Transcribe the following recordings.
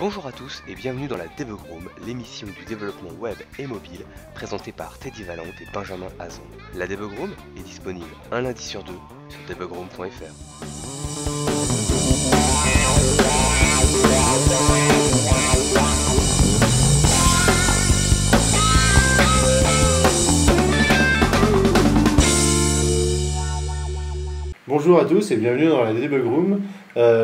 Bonjour à tous et bienvenue dans la Debug Room, l'émission du développement web et mobile, présentée par Teddy Valente et Benjamin Hazan. La Debug Room est disponible un lundi sur deux sur debugroom.fr. Bonjour à tous et bienvenue dans la Debug Room.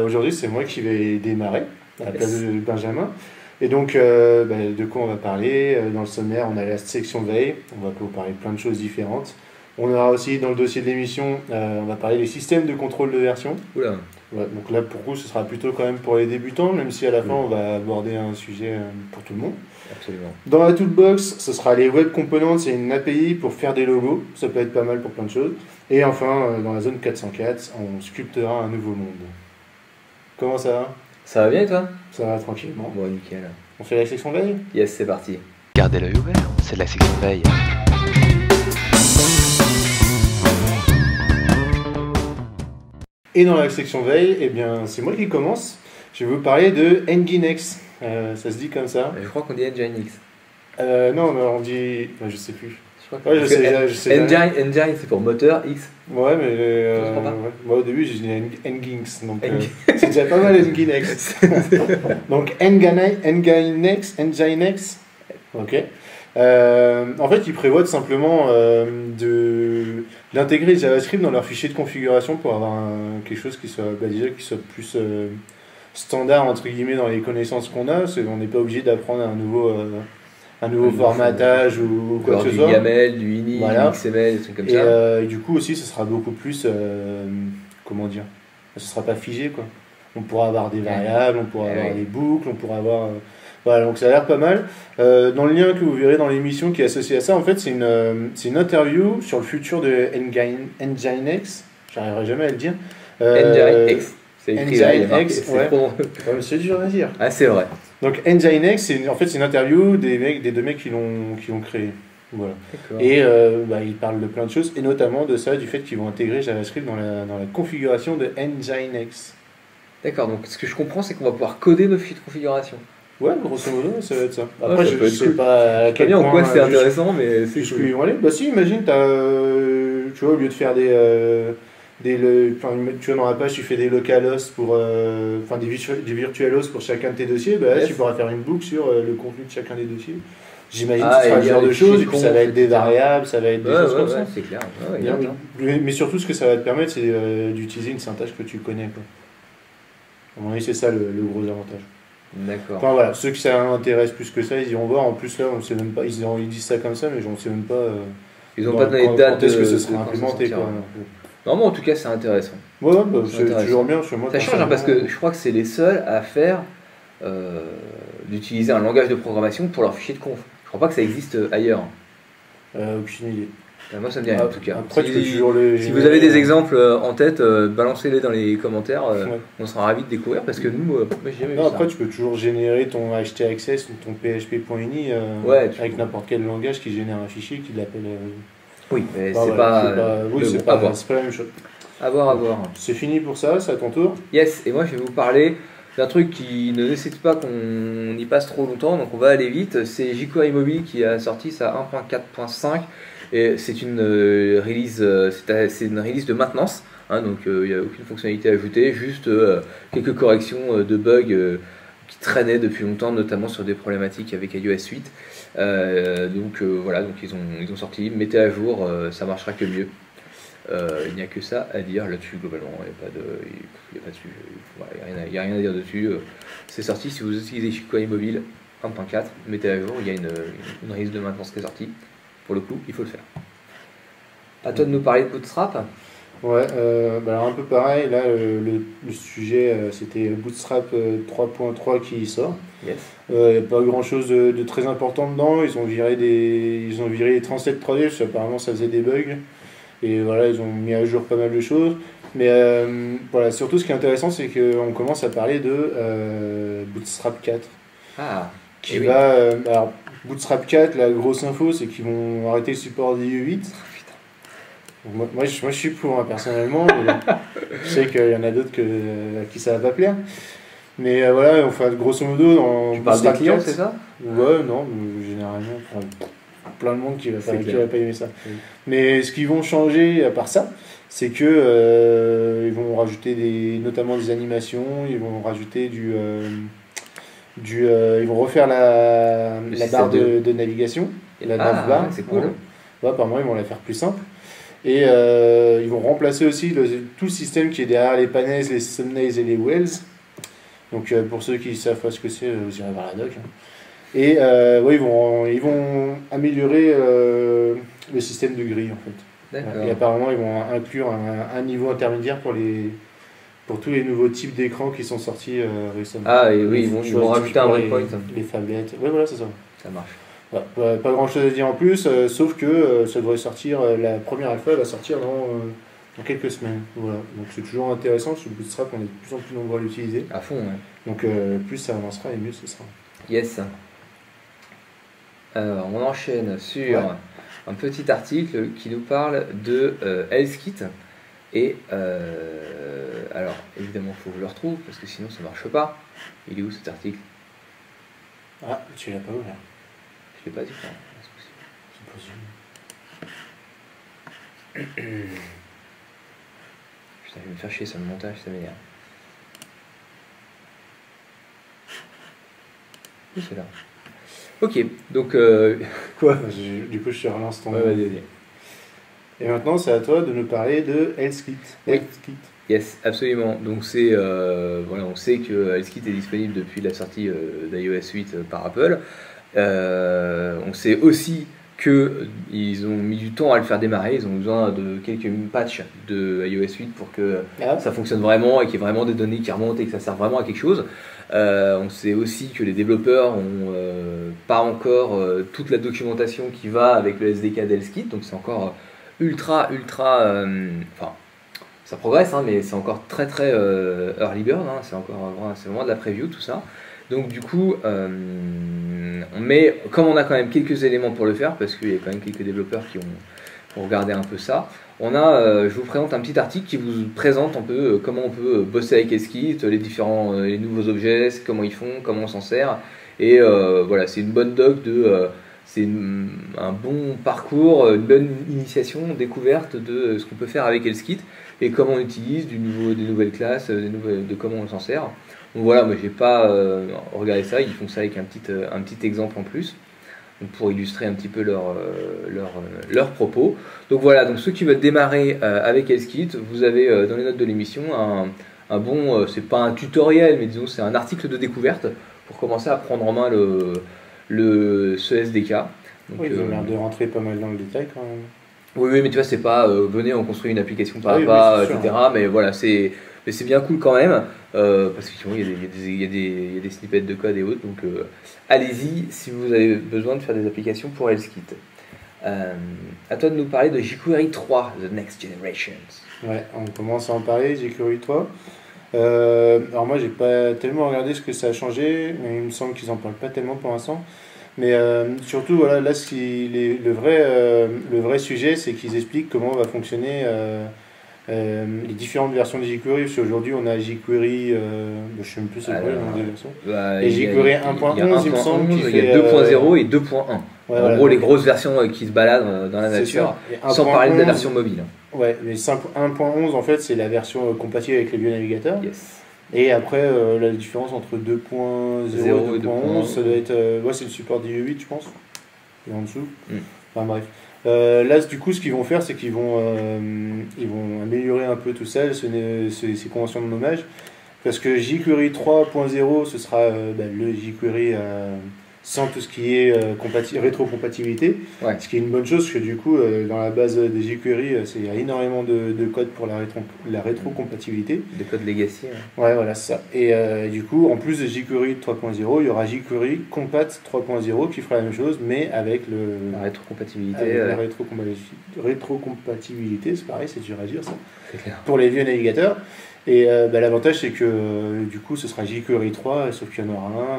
Aujourd'hui, c'est moi qui vais démarrer à la place de Benjamin. Et donc, de quoi on va parler? Dans le sommaire, on a la section veille. On va vous parler de plein de choses différentes. On aura aussi dans le dossier de l'émission, on va parler des systèmes de contrôle de version. Oula. Ouais, donc là, pour vous, ce sera plutôt quand même pour les débutants, même si à la fin, on va aborder un sujet pour tout le monde. Absolument. Dans la toolbox, ce sera les web components, c'est une API pour faire des logos. Ça peut être pas mal pour plein de choses. Et enfin, dans la zone 404, on sculptera un nouveau monde. Comment ça va? Ça va bien et toi? Ça va tranquillement. Bon, nickel. On fait la section veille? Yes, c'est parti. Gardez l'œil ouvert, c'est de la section veille. Et dans la section veille, eh bien, c'est moi qui commence. Je vais vous parler de Nginx. Ça se dit comme ça? Je crois qu'on dit Nginx. Non, mais on dit... je sais plus. Je crois Ouais, je sais Engine, c'est pour moteur, X. Ouais, mais comprends pas. moi au début j'ai dit Nginx, donc c'est déjà pas mal Nginx. Donc Nginx, ok. En fait, ils prévoient simplement d'intégrer JavaScript dans leur fichier de configuration pour avoir quelque chose qui soit qui soit plus standard entre guillemets dans les connaissances qu'on a. On n'est pas obligé d'apprendre un nouveau formatage ou quoi que ce soit. Du YAML, du INI, Voilà. du XML, des trucs comme ça. Et du coup aussi, ce sera beaucoup plus, comment dire, ce sera pas figé quoi. On pourra avoir des variables, on pourra avoir des boucles, on pourra avoir, voilà, donc ça a l'air pas mal. Dans le lien que vous verrez dans l'émission qui est associé à ça, en fait, c'est une interview sur le futur de Nginx. J'arriverai jamais à le dire. Nginx. C'est écrit là, il est marqué, Nginx, ouais. Ouais, c'est dur à dire. Ah, c'est vrai. Donc Nginx, c'est une interview des deux mecs qui l'ont créé. Voilà. Et ils parlent de plein de choses, et notamment de ça, du fait qu'ils vont intégrer JavaScript dans la configuration de Nginx. D'accord, donc ce que je comprends, c'est qu'on va pouvoir coder nos fichiers de configuration. Ouais, grosso modo, ça va être ça. Ouais, Après, ça je peut être sais cool. pas à quel Bien, en point quoi c'est intéressant, mais c'est jusqu'où cool. ils vont aller. Bah si, imagine, tu vois, au lieu de faire tu vois, dans la page, tu fais des localhosts pour, des virtualhosts pour chacun de tes dossiers, bah là, Yes. tu pourras faire une boucle sur le contenu de chacun des dossiers. J'imagine Ah, que ce sera et le genre les de choses, et fichiers puis ça va être des etc. variables, ça va être des choses comme ça. C'est clair. Ouais, Bien, bien. mais surtout, ce que ça va te permettre, c'est d'utiliser une syntaxe que tu connais, quoi. À mon avis, c'est ça le gros avantage. D'accord. Enfin voilà, ceux que ça intéresse plus que ça, ils iront voir. En plus, là, on sait même pas, ils disent ça comme ça, mais on sait même pas. Ils n'ont pas donné de date quand est-ce que ce de sera quand ça implémenté, sortira. quoi. Non, mais en tout cas, c'est intéressant. Ouais, C'est c'est toujours bien. Chez moi, Ça change, hein, parce que je crois que c'est les seuls à faire d'utiliser un langage de programmation pour leur fichier de conf. Je crois pas que ça existe ailleurs. aucune idée. Moi, ça me dit rien en tout cas. Après, tu peux toujours les Si vous avez des exemples en tête, balancez-les dans les commentaires. Ouais. On sera ravis de découvrir parce que nous, moi, j'ai jamais vu Non, ça. après, tu peux toujours générer ton htaccess ou ton php.ini avec n'importe quel langage qui génère un fichier qui l'appelle. Oui, mais Enfin, c'est voilà, pas. c'est pas la même chose. À voir. C'est fini pour ça, c'est à ton tour. Yes, et moi, je vais vous parler d'un truc qui ne nécessite pas qu'on y passe trop longtemps, donc on va aller vite. C'est jQuery Mobile qui a sorti sa 1.4.5. Et c'est une release, c'est une release de maintenance, hein, donc il n'y a aucune fonctionnalité ajoutée, juste quelques corrections de bugs qui traînaient depuis longtemps, notamment sur des problématiques avec iOS 8. Voilà, donc ils ont sorti, mettez à jour, ça marchera que mieux. Il n'y a que ça à dire là-dessus globalement, il n'y a rien à dire dessus. C'est sorti, si vous utilisez jQuery Mobile 1.4, mettez à jour, il y a une release de maintenance qui est sortie. Pour le coup, il faut le faire. À toi de nous parler de Bootstrap. Ouais, alors un peu pareil, là le sujet c'était Bootstrap 3.3 qui sort. Yes. Il n'y a pas grand chose de très important dedans, ils ont viré les translates 3D, parce qu'apparemment ça faisait des bugs. Et voilà, ils ont mis à jour pas mal de choses. Mais voilà, surtout ce qui est intéressant, c'est qu'on commence à parler de Bootstrap 4. Ah, Qui va. Alors, Bootstrap 4, la grosse info, c'est qu'ils vont arrêter le support d'IE 8. Moi, je suis pour, hein, personnellement. Mais je sais qu'il y en a d'autres à qui ça va pas plaire. Mais voilà, enfin, grosso modo, dans Tu parles des Bootstrap clients, 4, c'est ça? ouais, non, généralement, enfin, plein de monde qui va pas aimer ça. Oui. Mais ce qu'ils vont changer, à part ça, c'est que ils vont rajouter notamment des animations, ils vont rajouter ils vont refaire la barre de navigation, la navbar. Ouais, c'est cool. Ouais, apparemment, ils vont la faire plus simple. Et ils vont remplacer aussi tout le système qui est derrière les panels, les thumbnails et les wells. Donc pour ceux qui ne savent pas ce que c'est, vous irez voir la doc. Hein. Et ouais, ils vont améliorer le système de grille en fait. D'accord. Et apparemment, ils vont inclure un niveau intermédiaire pour tous les nouveaux types d'écrans qui sont sortis récemment. Ah, et oui, ils vont rajouter un breakpoint. Les phablettes. Ouais, voilà, c'est ça. Ça marche. Ouais, pas grand chose à dire en plus, sauf que ça devrait sortir, la première alpha va sortir dans quelques semaines. Voilà. Donc c'est toujours intéressant, sur le Bootstrap, on est de plus en plus nombreux à l'utiliser. À fond, ouais. Donc plus ça avancera et mieux ce sera. Yes. Alors, on enchaîne sur un petit article qui nous parle de Healthkit. Et alors, évidemment, il faut que je le retrouve parce que sinon ça marche pas. Il est où cet article? Ah, tu l'as pas ouvert. Je l'ai pas dit, C'est possible. Putain, je vais me faire chier sur le montage, ça m'énerve. Oui, c'est là. Ok, donc quoi? Du coup, je te relance ton. Ouais, vas-y. Et maintenant, c'est à toi de nous parler de Healthkit. Oui. Healthkit. Yes, absolument. Donc c'est voilà, on sait que Healthkit est disponible depuis la sortie d'iOS 8 par Apple. On sait aussi qu'ils ont mis du temps à le faire démarrer. Ils ont besoin de quelques patchs de iOS 8 pour que ça fonctionne vraiment et qu'il y ait vraiment des données qui remontent et que ça serve vraiment à quelque chose. On sait aussi que les développeurs n'ont pas encore toute la documentation qui va avec le SDK d'Healthkit. Donc c'est encore ultra enfin, ça progresse, hein, mais c'est encore très early bird, hein, c'est vraiment de la preview tout ça. Donc du coup, comme on a quand même quelques éléments pour le faire, parce qu'il y a quand même quelques développeurs qui ont regardé un peu ça, je vous présente un petit article qui vous présente un peu comment on peut bosser avec Healthkit, les nouveaux objets, comment ils font, comment on s'en sert, et voilà, c'est une bonne doc c'est un bon parcours, une bonne initiation, découverte de ce qu'on peut faire avec Healthkit et comment on utilise des nouvelles classes, de comment on s'en sert. Donc voilà, moi j'ai pas regardé ça, ils font ça avec un petit exemple en plus donc pour illustrer un petit peu leurs propos. Donc voilà, donc ceux qui veulent démarrer avec Healthkit, vous avez dans les notes de l'émission un bon, c'est pas un tutoriel, mais disons c'est un article de découverte pour commencer à prendre en main ce SDK. Donc, oui, ils ont l'air de rentrer pas mal dans le détail quand même. Oui, mais tu vois, c'est pas venez, on construit une application par oui, pas, sûr, etc. Mais voilà, c'est bien cool quand même, parce qu'il y a des snippets de code et autres. Donc allez-y si vous avez besoin de faire des applications pour Healthkit. À toi de nous parler de jQuery 3, The Next Generations. Ouais, on commence à en parler, jQuery 3. Alors moi j'ai pas tellement regardé ce que ça a changé, mais il me semble qu'ils en parlent pas tellement pour l'instant. Mais surtout voilà, là le vrai sujet c'est qu'ils expliquent comment va fonctionner les différentes versions de jQuery. Parce qu'aujourd'hui on a jQuery, je sais même plus c'est quoi le nom des versions. Et jQuery 1.11 il me semble il y a 2.0 et 2.1. Ouais, en gros les grosses versions qui se baladent dans la nature, sans parler de la version mobile. Ouais, mais 1.11 en fait c'est la version compatible avec les vieux navigateurs. Yes. Et après la différence entre 2.0 et 2.11 ça doit être c'est le support d'IE8 je pense. Et en dessous. Enfin bref. Là du coup ce qu'ils vont faire c'est qu'ils vont améliorer un peu tout ça, ces conventions de nommage. Parce que jQuery 3.0 ce sera le jQuery sans tout ce qui est rétrocompatibilité, ce qui est une bonne chose parce que du coup dans la base des jQuery il y a énormément de code pour la rétrocompatibilité. Des codes legacy. Ouais voilà c'est ça. Et du coup en plus de jQuery 3.0 il y aura jQuery Compat 3.0 qui fera la même chose mais avec la rétrocompatibilité. Avec la rétrocompatibilité, c'est pareil, c'est dur à dire ça. Pour les vieux navigateurs. Et l'avantage c'est que du coup ce sera jQuery 3 sauf qu'il y en aura un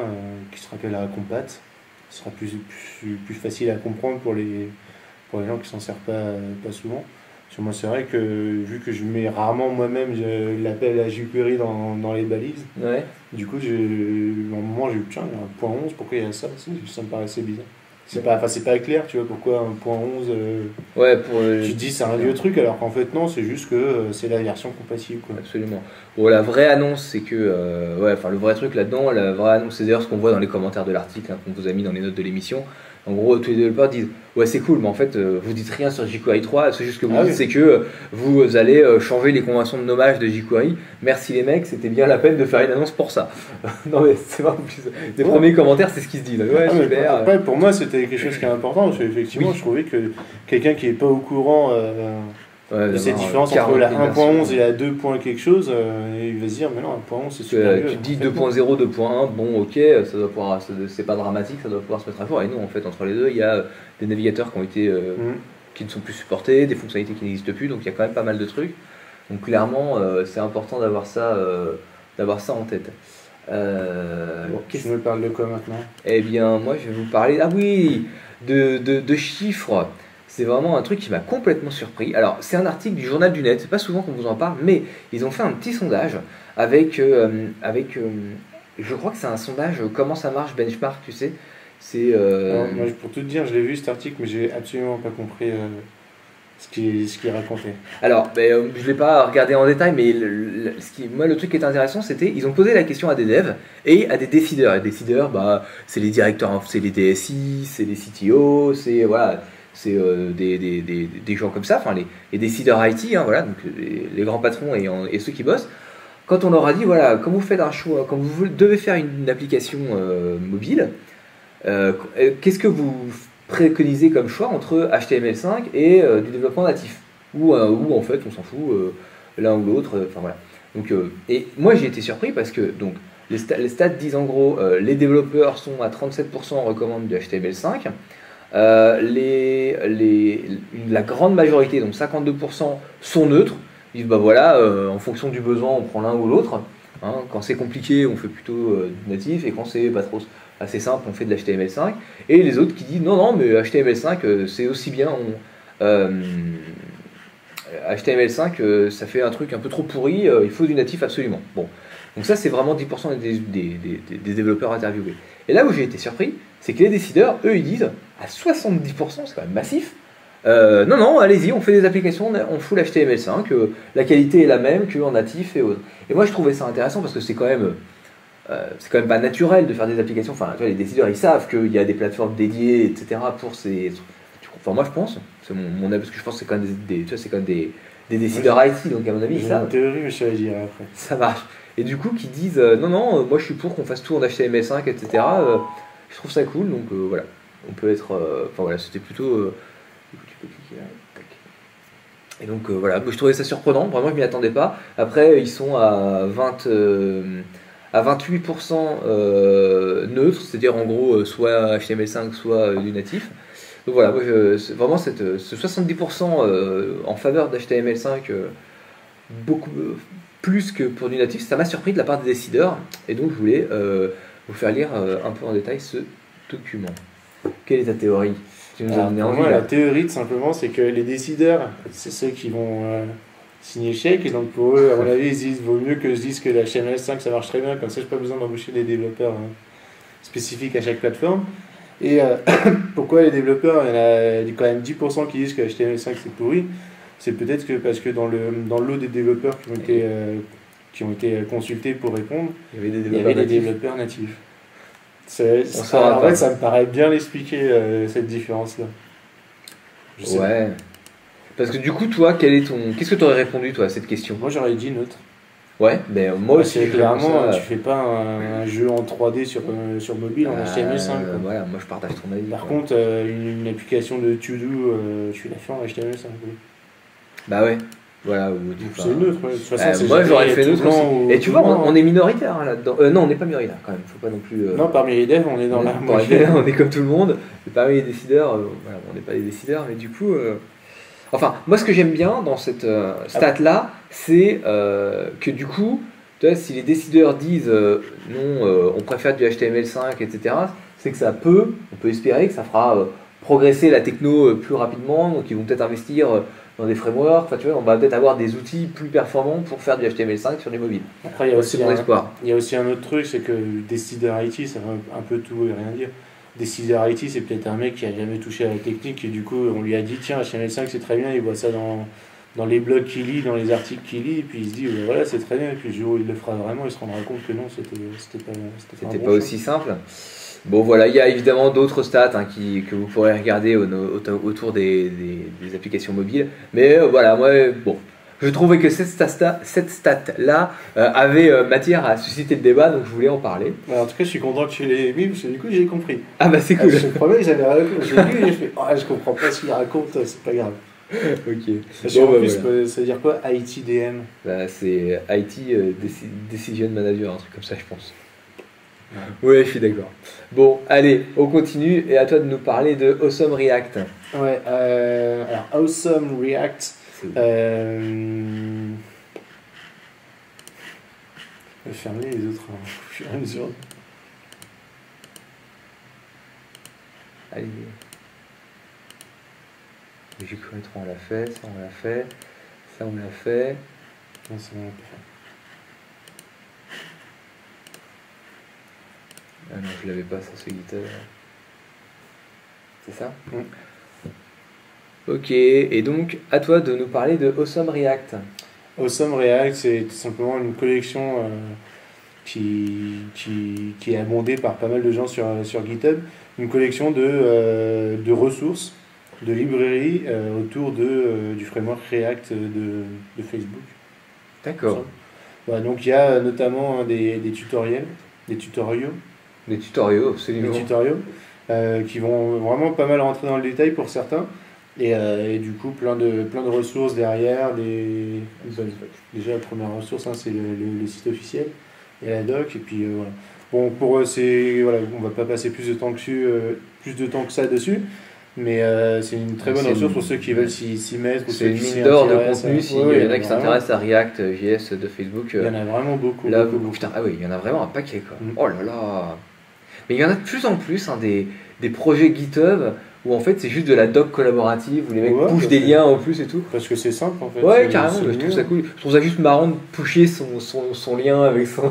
qui se rappellera Compat. Ce sera plus facile à comprendre pour les gens qui s'en servent pas souvent. Parce que moi, c'est vrai que vu que je mets rarement moi-même l'appel à jQuery dans les balises, Ouais. du coup, à un moment, j'ai eu tiens, il y a un point 11, pourquoi il y a ça? Ça me paraissait bizarre. C'est pas clair, tu vois, pourquoi un point 11 Ouais, tu te dis c'est un vieux truc, alors qu'en fait, non, c'est juste que c'est la version compatible, quoi. absolument. Bon, la vraie annonce, c'est que, ouais, enfin, le vrai truc là-dedans, la vraie annonce, c'est d'ailleurs ce qu'on voit dans les commentaires de l'article hein, qu'on vous a mis dans les notes de l'émission. En gros, tous les développeurs disent ouais, c'est cool, mais en fait, vous dites rien sur jQuery 3. C'est juste que vous Ah dites, oui. c'est que vous allez changer les conventions de nommage de jQuery. Merci les mecs, c'était bien la peine de faire une annonce pour ça. Non, mais c'est pas plus. Les Ouais. premiers commentaires, c'est ce qu'ils se disent. Ouais, Ah, mais super. après, pour moi, c'était quelque chose qui est important, parce qu'effectivement, Oui. je trouvais que quelqu'un qui n'est pas au courant Ouais, de cette d'avoir, différence 40 entre la 000 1.11 versions. et la 2. Quelque chose, il va se dire, mais non, 1.11 c'est super mieux. Tu te dis En fait, non. 2.0, 2.1, bon ok, ça doit pouvoir, c'est pas dramatique, ça doit pouvoir se mettre à jour. Et non, en fait, entre les deux, il y a des navigateurs qui ont été, qui ne sont plus supportés, des fonctionnalités qui n'existent plus, donc il y a quand même pas mal de trucs. Donc clairement, c'est important d'avoir ça en tête. Bon, tu me parles de quoi maintenant? Eh bien, moi, je vais vous parler, ah oui, de chiffres. C'est vraiment un truc qui m'a complètement surpris. Alors, c'est un article du Journal du Net, c'est pas souvent qu'on vous en parle, mais ils ont fait un petit sondage avec, je crois que c'est un sondage comment ça marche, benchmark, tu sais. C'est. Alors, moi, pour tout te dire, je l'ai vu cet article, mais j'ai absolument pas compris ce qu'il racontait. Alors, ben, je ne l'ai pas regardé en détail, mais moi, le truc qui est intéressant, c'était ils ont posé la question à des devs et à des décideurs. Et les décideurs, bah, c'est les directeurs, c'est les DSI, c'est les CTO, c'est voilà, c'est des gens comme ça, enfin les décideurs IT, hein, voilà, donc les grands patrons et ceux qui bossent. Quand on leur a dit, voilà, quand vous faites un choix, quand vous devez faire une application mobile, qu'est-ce que vous préconisez comme choix entre HTML5 et du développement natif ou en fait on s'en fout l'un ou l'autre, enfin voilà. Donc, et moi j'ai été surpris parce que donc, les stats disent en gros les développeurs sont à 37% recommandent du HTML5, la grande majorité, donc 52% sont neutres, ils disent bah voilà, en fonction du besoin on prend l'un ou l'autre, hein. Quand c'est compliqué on fait plutôt du natif et quand c'est pas trop assez simple, on fait de l'HTML5, et les autres qui disent non, non, mais HTML5 c'est aussi bien, HTML5 ça fait un truc un peu trop pourri, il faut du natif absolument. Bon, donc ça c'est vraiment 10% des développeurs interviewés. Et là où j'ai été surpris, c'est que les décideurs, eux, ils disent à 70%, c'est quand même massif. Non, non, allez-y, on fait des applications, on fout l'HTML5, la qualité est la même qu'en natif et autres. Et moi je trouvais ça intéressant parce que c'est quand même pas naturel de faire des applications. Enfin, tu vois, les décideurs ils savent qu'il y a des plateformes dédiées, etc. pour ces. Enfin, moi je pense, c'est mon avis, parce que je pense que c'est quand même tu vois, c'est quand même des décideurs IT, donc à mon avis ils J'ai savent. une théorie, mais je vais dire après. Ça marche. Et du coup, qui disent non, non, moi je suis pour qu'on fasse tout en HTML5, etc. Je trouve ça cool, donc voilà. On peut être. Enfin voilà, c'était plutôt. Du coup, tu peux cliquer là. Tac. Et donc voilà, je trouvais ça surprenant, vraiment je m'y attendais pas. Après, ils sont à 28% neutre, c'est-à-dire en gros soit HTML5 soit du natif. Donc voilà, moi, vraiment ce 70% en faveur d'HTML5, beaucoup plus que pour du natif, ça m'a surpris de la part des décideurs, et donc je voulais vous faire lire un peu en détail ce document. Quelle est ta théorie? Tu nous as Alors, donné pour envie, moi, là. la théorie, tout simplement, c'est que les décideurs, c'est ceux qui vont signer chèque, et donc pour eux, à mon avis, ils disent vaut mieux que je dise que la HTML5 ça marche très bien, comme ça, j'ai pas besoin d'embaucher des développeurs spécifiques à chaque plateforme. Et pourquoi les développeurs, il y en a quand même 10% qui disent que HTML5 c'est pourri, c'est peut-être que parce que dans le lot des développeurs qui ont été consultés pour répondre, Il y avait des il y avait des natifs. développeurs natifs. saura En pas. fait, ça me paraît bien l'expliquer, cette différence-là. Je sais pas. Ouais. Parce que du coup, toi, qu'est-ce que tu aurais répondu toi à cette question? Moi, j'aurais dit neutre. Ouais, ben moi aussi. C'est je clairement, réponds ça, tu fais pas un jeu en 3D sur mobile en HTML5. Quoi. Voilà, moi je partage ton avis. Par quoi. contre, une application de to-do, tu la fais en HTML5. quoi. Bah ouais, voilà. C'est neutre. De toute façon, c'est moi jamais j'aurais fait tout neutre blanc aussi. ou Et tu tout vois, blanc, on est minoritaire hein, là-dedans. Non, on n'est pas minoritaire quand même, faut pas non plus. Non, parmi les devs, on est dans la on moitié. on est comme tout le monde, mais parmi les décideurs, voilà, on n'est pas les décideurs, mais du coup. Enfin, moi ce que j'aime bien dans cette stat-là, c'est que du coup, tu vois, si les décideurs disent non, on préfère du HTML5, etc., c'est que on peut espérer que ça fera progresser la techno plus rapidement, donc ils vont peut-être investir dans des frameworks. Enfin, tu vois, on va peut-être avoir des outils plus performants pour faire du HTML5 sur du mobile. Après, il y a aussi mon espoir. Il y a aussi un autre truc, c'est que Décideur IT, ça veut un peu tout et rien dire. Décideur IT, c'est peut-être un mec qui a jamais touché à la technique et du coup, on lui a dit tiens, HTML5 c'est très bien, il voit ça dans les blogs qu'il lit, dans les articles qu'il lit, et puis il se dit voilà, c'est très bien, et puis le jour où il le fera vraiment, il se rendra compte que non, c'était pas aussi simple. Bon voilà, il y a évidemment d'autres stats que vous pourrez regarder autour des applications mobiles, mais voilà, moi, bon, je trouvais que cette stat-là avait matière à susciter le débat, donc je voulais en parler. En tout cas, je suis content que tu l'aies mis, parce que du coup, j'ai compris. Ah bah c'est cool. Je te promets que j'avais rien compris. J'ai lu et j'ai fait je comprends pas ce qu'il raconte, c'est pas grave. Ok. En plus, ça veut dire quoi, ITDM? Bah, c'est IT Decision Manager, un truc comme ça, je pense. Ouais, je suis d'accord. Bon, allez, on continue et à toi de nous parler de Awesome React. Ouais, alors Awesome React. Je vais fermer les autres au fur et à mesure. Allez. J'ai cru trop, on l'a fait, ça on l'a fait, ça on l'a fait. Non, ça on l'a pas fait. Ah non, je l'avais pas, ça, ce GitHub. C'est ça? Ok, et donc, à toi de nous parler de Awesome React. Awesome React, c'est tout simplement une collection qui est abondée par pas mal de gens sur GitHub. Une collection de ressources, de librairies autour du framework React de Facebook. D'accord. Bah, donc il y a notamment des tutoriels, des tutoriaux. Des tutoriaux, absolument. Des tutoriaux qui vont vraiment pas mal rentrer dans le détail pour certains. Et du coup, plein de ressources derrière. Déjà, la première ressource, c'est le site officiel et la doc. Et puis voilà. Bon, pour eux, voilà, on va pas passer plus de temps que ça dessus. Mais c'est une très bonne ressource pour ceux qui veulent s'y mettre. C'est une mine d'or de contenu. S'il y en a qui s'intéressent à React.js de Facebook. Il y en a vraiment beaucoup. Là, beaucoup. Putain, ah oui, il y en a vraiment un paquet, quoi. Oh là là. Mais il y en a de plus en plus des projets GitHub où en fait c'est juste de la doc collaborative où les mecs pushent des liens en plus et tout. Parce que c'est simple en fait. Ouais, carrément, je trouve ça cool. Je trouve ça juste marrant de pusher son lien avec son.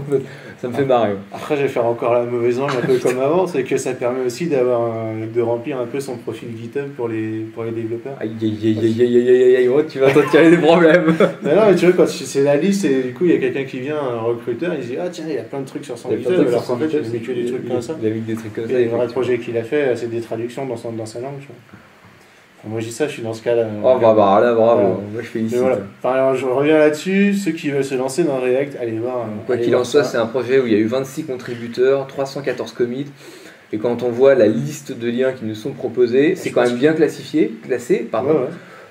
Ça me fait marrer. Après, je vais faire encore la mauvaise langue un peu comme avant, c'est que ça permet aussi de remplir un peu son profil GitHub pour les développeurs. Aïe aïe, oh, tu vas t'en tirer des problèmes. Non, mais tu vois, quand c'est la liste et du coup il y a quelqu'un qui vient, un recruteur, il dit ah tiens, il y a plein de trucs sur son GitHub, alors qu'en fait il a mis que des trucs comme ça. Il a mis des trucs comme ça. Et le vrai projet qu'il a fait, c'est des traductions dans sa langue, tu vois. Enfin, moi je dis ça, je suis dans ce cas-là. Oh bah là, bravo, moi je félicite. Voilà. Enfin, alors, je reviens là-dessus, ceux qui veulent se lancer dans React, allez voir. Quoi qu'il en soit, c'est un projet où il y a eu 26 contributeurs, 314 commits. Et quand on voit la liste de liens qui nous sont proposés, c'est quand même bien classé, pardon. Ouais.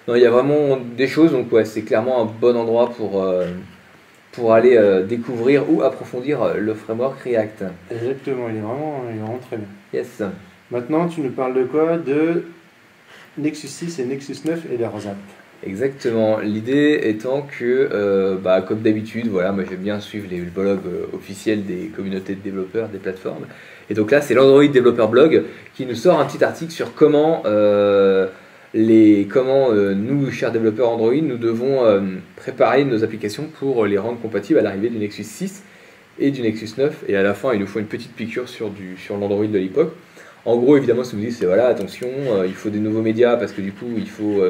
Non, il y a vraiment des choses, donc ouais, c'est clairement un bon endroit pour aller découvrir ou approfondir le framework React. Exactement, il est vraiment très bien. Yes. Maintenant, tu nous parles de quoi? De Nexus 6 et Nexus 9 et leurs apps. Exactement. L'idée étant que, comme d'habitude, voilà, moi j'aime bien suivre les blogs officiels des communautés de développeurs, des plateformes. Et donc là, c'est l'Android Developer Blog qui nous sort un petit article sur comment nous, chers développeurs Android, nous devons préparer nos applications pour les rendre compatibles à l'arrivée du Nexus 6 et du Nexus 9. Et à la fin, il nous faut une petite piqûre sur l'Android de l'époque. En gros, évidemment, ce qu'on nous dit, c'est voilà, attention, il faut des nouveaux médias parce que du coup, il faut.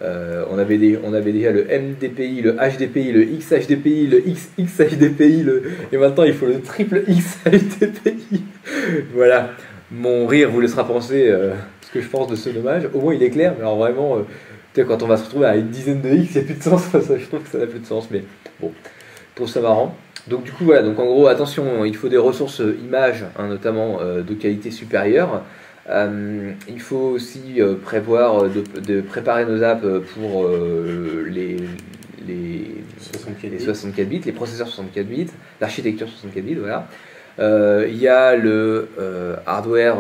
On avait déjà le MDPI, le HDPI, le XHDPI, le XXHDPI, et maintenant il faut le triple XHDPI. Voilà, mon rire vous laissera penser ce que je pense de ce dommage. Au moins il est clair, mais alors vraiment, quand on va se retrouver à une dizaine de X, il n'y a plus de sens. Ça, je trouve que ça n'a plus de sens, mais bon, je trouve ça marrant. Donc du coup voilà, donc en gros attention, il faut des ressources images, notamment de qualité supérieure. Il faut aussi prévoir de préparer nos apps pour les 64 bits, les processeurs 64 bits, l'architecture 64 bits, voilà. Il y a le hardware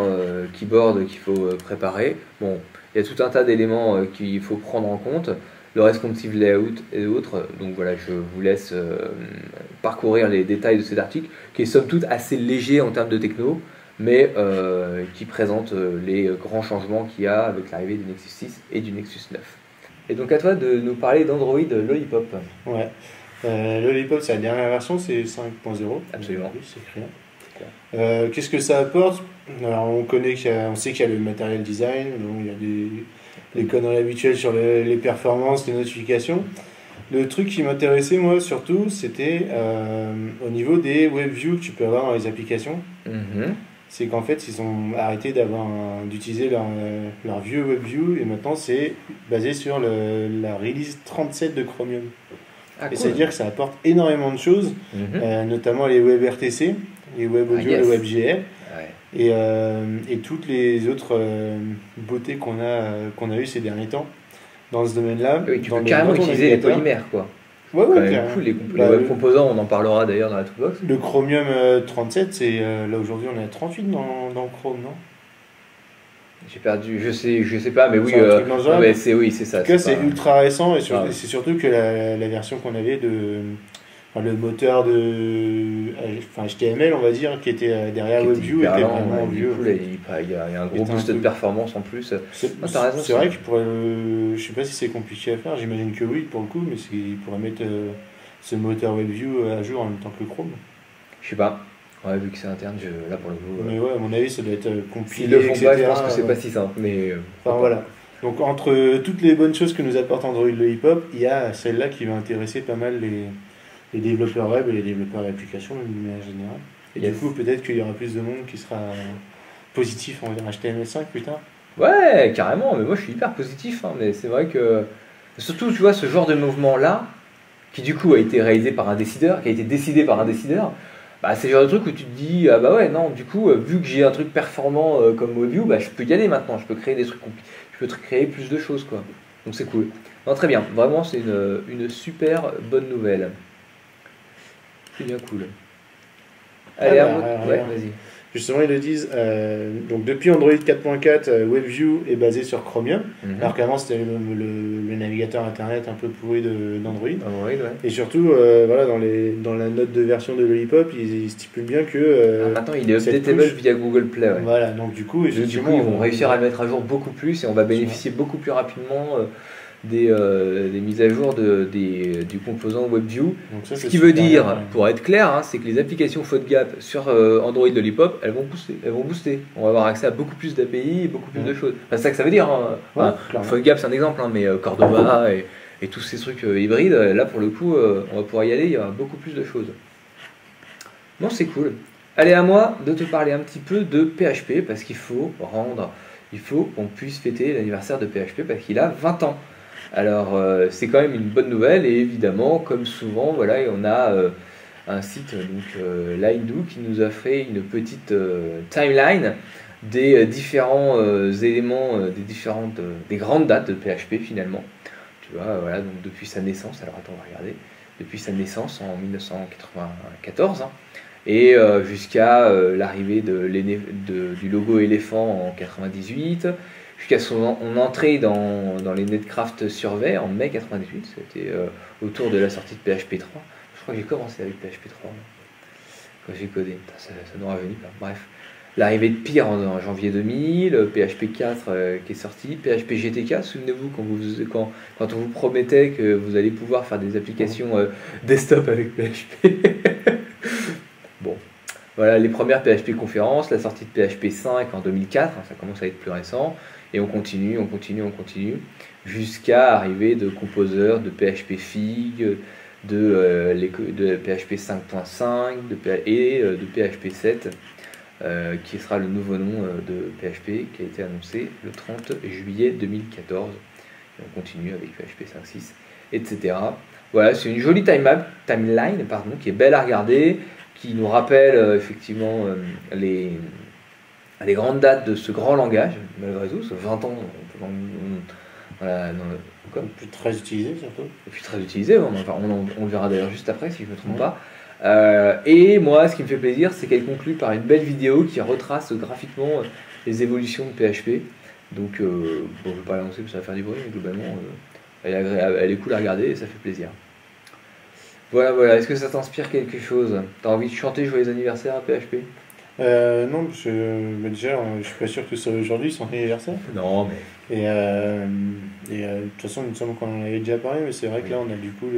keyboard qu'il faut préparer. Bon, il y a tout un tas d'éléments qu'il faut prendre en compte. Le responsive layout et autres. Donc voilà, je vous laisse parcourir les détails de cet article, qui est somme toute assez léger en termes de techno, mais qui présente les grands changements qu'il y a avec l'arrivée du Nexus 6 et du Nexus 9. Et donc à toi de nous parler d'Android Lollipop. Ouais. Lollipop, c'est la dernière version, c'est 5.0. Absolument. Oui, c'est clair. Qu'est-ce que ça apporte? Alors, on sait qu'il y a le matériel design, donc il y a les conneries habituelles sur les performances, les notifications. Le truc qui m'intéressait, moi, surtout, c'était au niveau des WebViews que tu peux avoir dans les applications. C'est qu'en fait, ils ont arrêté d'utiliser leur vieux WebView et maintenant, c'est basé sur la release 37 de Chromium. Ah, et cool. c'est-à-dire que ça apporte énormément de choses, notamment les WebRTC, les WebAudio, yes. les WebGL. Ouais. Et toutes les autres beautés qu'on a eues ces derniers temps dans ce domaine-là. Oui, tu dans peux carrément dans ton utiliser les navigateur. polymères, quoi. Ouais, Quand ouais, même carrément. cool, les Bah, web composants, on en parlera d'ailleurs dans la toolbox. Le Chromium 37, c'est là aujourd'hui on est à 38 dans Chrome, non? J'ai perdu, je sais pas, mais oui, C'est un truc dans le genre. non, mais c'est ça. En tout cas, c'est pas- ultra récent et Ah ouais. c'est surtout que la version qu'on avait le moteur HTML, on va dire, qui était derrière qui était WebView, hyper était lent, vraiment ouais, vieux. du coup, là, il y a un gros Était un boost de peu- performance en plus. C'est Ah, t'as raison, c'est vrai qu'il pourrait. Je sais pas si c'est compliqué à faire, j'imagine que oui pour le coup, mais il pourrait mettre ce moteur WebView à jour en même temps que le Chrome. Je sais pas. Ouais, vu que c'est interne, là pour le coup. Mais ouais, à mon avis, ça doit être compilé. S'ils le font pas, je etc., pense que c'est ouais. pas si simple. Mais Enfin voilà. Donc entre toutes les bonnes choses que nous apporte Android Lollipop, il y a celle-là qui va intéresser pas mal les développeurs web et les développeurs d'applications de manière générale. Et Yes. du coup, peut-être qu'il y aura plus de monde qui sera positif envers HTML5 plus tard. Ouais, carrément, mais moi je suis hyper positif, hein, mais c'est vrai que surtout tu vois ce genre de mouvement-là, qui du coup a été réalisé par un décideur, qui a été décidé par un décideur, bah, c'est le genre de truc où tu te dis, ah bah ouais, non, du coup, vu que j'ai un truc performant comme WebView, bah, je peux y aller maintenant, je peux créer des trucs, je peux créer plus de choses, quoi. Donc c'est cool. Non, très bien, vraiment c'est une super bonne nouvelle. C'est bien cool. Allez, Alors, ouais, alors. vas-y. Justement, ils le disent, donc depuis Android 4.4, WebView est basé sur Chromium, alors qu'avant c'était le navigateur internet un peu pourri d'Android. Android, ouais. Et surtout, voilà, dans la note de version de Lollipop, ils stipulent bien que. Maintenant il est cette updatable couche- via Google Play, ouais. Voilà, donc du coup, Du effectivement, coup, ils vont réussir à le mettre à jour beaucoup plus et on va bénéficier beaucoup plus rapidement des mises à jour du composant WebView. Donc ça, Ce c'est qui veut super dire, bien, ouais. pour être clair, hein, c'est que les applications faute gap sur Android Lollipop, elles vont booster. On va avoir accès à beaucoup plus d'API et beaucoup plus de choses. Enfin, c'est ça que ça veut dire. Hein. Ouais, Enfin, clairement. faute gap, c'est un exemple, hein, mais Cordova et tous ces trucs hybrides, là pour le coup, on va pouvoir y aller, il y aura beaucoup plus de choses. Non, c'est cool. Allez, à moi de te parler un petit peu de PHP parce qu'il faut qu'on puisse fêter l'anniversaire de PHP parce qu'il a 20 ans. Alors, c'est quand même une bonne nouvelle et évidemment, comme souvent, voilà, on a un site, donc Linedo, qui nous a fait une petite timeline des différents éléments, des grandes dates de PHP finalement. Tu vois, voilà, donc depuis sa naissance, alors attends, on va regarder, depuis sa naissance en 1994, hein, et jusqu'à l'arrivée du logo éléphant en 98, jusqu'à son entrée dans les Netcraft Survey en mai 98, c'était autour de la sortie de PHP 3. Je crois que j'ai commencé avec PHP 3 quand j'ai codé, ça nous rajeunit pas. Bref, l'arrivée de Pyr en janvier 2000, PHP 4 qui est sorti, PHP GTK, souvenez-vous quand on vous promettait que vous allez pouvoir faire des applications desktop avec PHP. Bon, voilà les premières PHP conférences, la sortie de PHP 5 en 2004, ça commence à être plus récent, et on continue, jusqu'à arriver de Composer, de PHP Fig, de PHP 5.5 et de PHP 7, qui sera le nouveau nom de PHP qui a été annoncé le 30 juillet 2014. Et on continue avec PHP 5.6, etc. Voilà, c'est une jolie timeline qui est belle à regarder, qui nous rappelle effectivement les grandes dates de ce grand langage, malgré tout, ce 20 ans, voilà, Plus très utilisé surtout. et puis très utilisé, on le verra d'ailleurs juste après si je ne me trompe pas. Et moi, ce qui me fait plaisir, c'est qu'elle conclut par une belle vidéo qui retrace graphiquement les évolutions de PHP. Donc, bon, je ne vais pas l'annoncer parce que ça va faire du bruit, mais globalement, elle est agréable, elle est cool à regarder et ça fait plaisir. Voilà, est-ce que ça t'inspire quelque chose? T'as envie de chanter Joyeux anniversaire à PHP? Non, parce que bah, déjà, je suis pas sûr que ce soit aujourd'hui son anniversaire. Non, mais. De toute façon, il me semble qu'on en avait déjà parlé, mais c'est vrai que là, on a du coup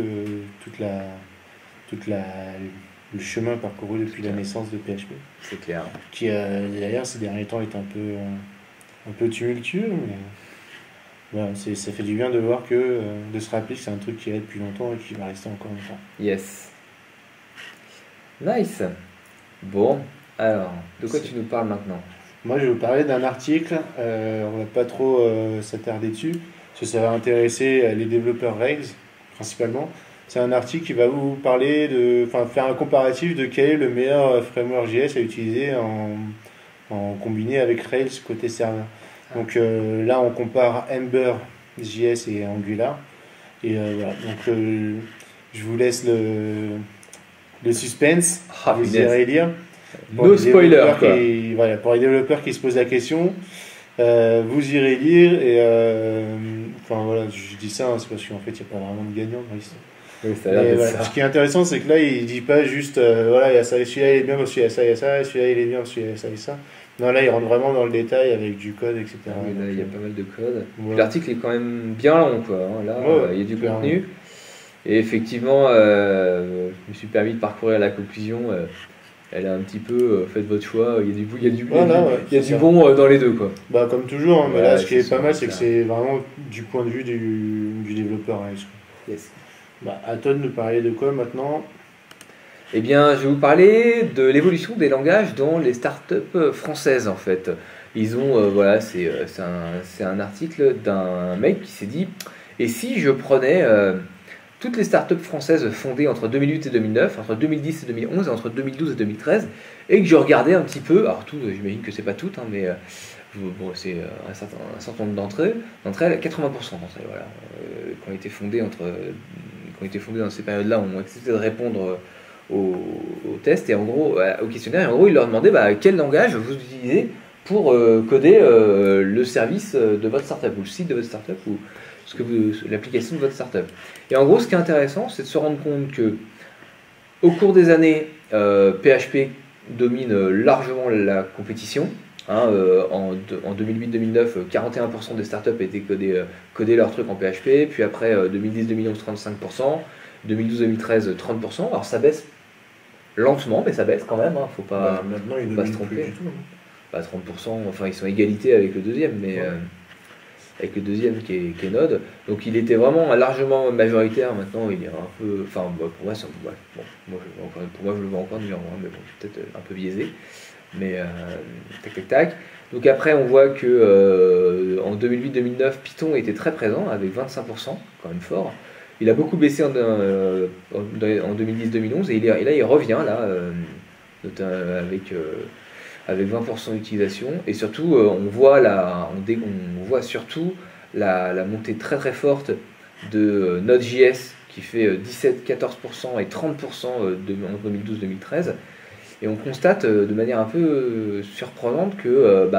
toute la, le chemin parcouru depuis la naissance de PHP. C'est clair. Qui, d'ailleurs, ces derniers temps, est un peu tumultueux, mais voilà, ça fait du bien de voir de se rappeler que c'est un truc qui est là depuis longtemps et qui va rester encore longtemps. Yes. Nice. Bon, alors, de quoi tu nous parles maintenant? Moi, je vais vous parler d'un article, on va pas trop s'attarder dessus, parce que ça va intéresser les développeurs Rails, principalement. C'est un article qui va vous parler faire un comparatif de quel est le meilleur framework JS à utiliser en combiné avec Rails côté serveur. Donc là, on compare Ember JS et Angular. Et voilà, donc je vous laisse le suspense, vous irez lire. No spoiler, quoi. Voilà, pour les développeurs qui se posent la question, vous irez lire et enfin voilà, je dis ça, hein, c'est parce qu'en fait il n'y a pas vraiment de gagnant dans l'histoire. Oui, ça a l'air de ça. Ce qui est intéressant, c'est que là il dit pas juste voilà, il y a ça, celui-là il est bien parce qu'il y a ça, il y a ça, celui-là il est bien parce qu'il y a ça et ça. Non, là il rentre vraiment dans le détail avec du code, etc. Oui, là, il y a pas mal de code. Voilà. L'article est quand même bien long, quoi. Hein. Là, il y a du contenu. Et effectivement, je me suis permis de parcourir la conclusion. Elle est un petit peu, faites votre choix, il y a du bon dans les deux, quoi. Bah, comme toujours, hein, mais là ce qui est pas mal, c'est que ça. c'est vraiment du point de vue du développeur. Hein, Yes. bah, à toi de nous parler de quoi maintenant? Eh bien, je vais vous parler de l'évolution des langages dans les startups françaises, en fait. Ils ont, voilà, c'est un article d'un mec qui s'est dit, et si je prenais toutes les startups françaises fondées entre 2008 et 2009, entre 2010 et 2011 et entre 2012 et 2013, et que je regardais un petit peu, alors tout, j'imagine que c'est pas toutes, hein, mais bon, c'est un certain nombre d'entre elles, 80% d'entre elles, voilà, qui ont été fondées dans ces périodes-là, ont accepté de répondre au test et en gros au questionnaire, et en gros il leur demandait quel langage vous utilisez pour coder le service de votre startup ou le site de votre startup ou l'application de votre startup. Et en gros, ce qui est intéressant, c'est de se rendre compte que au cours des années, PHP domine largement la compétition. Hein, en 2008-2009, 41% des startups étaient codaient leur truc en PHP, puis après 2010-2011, 35%, 2012-2013, 30%. Alors ça baisse lentement, mais ça baisse quand même. Hein, faut pas, maintenant, ils faut ne pas se plus tromper. du tout. Hein. Pas 30%, enfin ils sont à égalité avec le deuxième, mais avec le deuxième qui est Node. Donc il était vraiment largement majoritaire. Maintenant il est un peu, enfin pour moi c'est pour moi je le vois encore numéro 1, mais bon peut-être un peu biaisé. Mais tac. Donc après on voit que en 2008-2009 Python était très présent avec 25%, quand même fort. Il a beaucoup baissé en 2010-2011 et là il revient là avec 20% d'utilisation, et surtout on voit surtout la montée très très forte de Node.js qui fait 17-14% et 30% en 2012-2013, et on constate de manière un peu surprenante que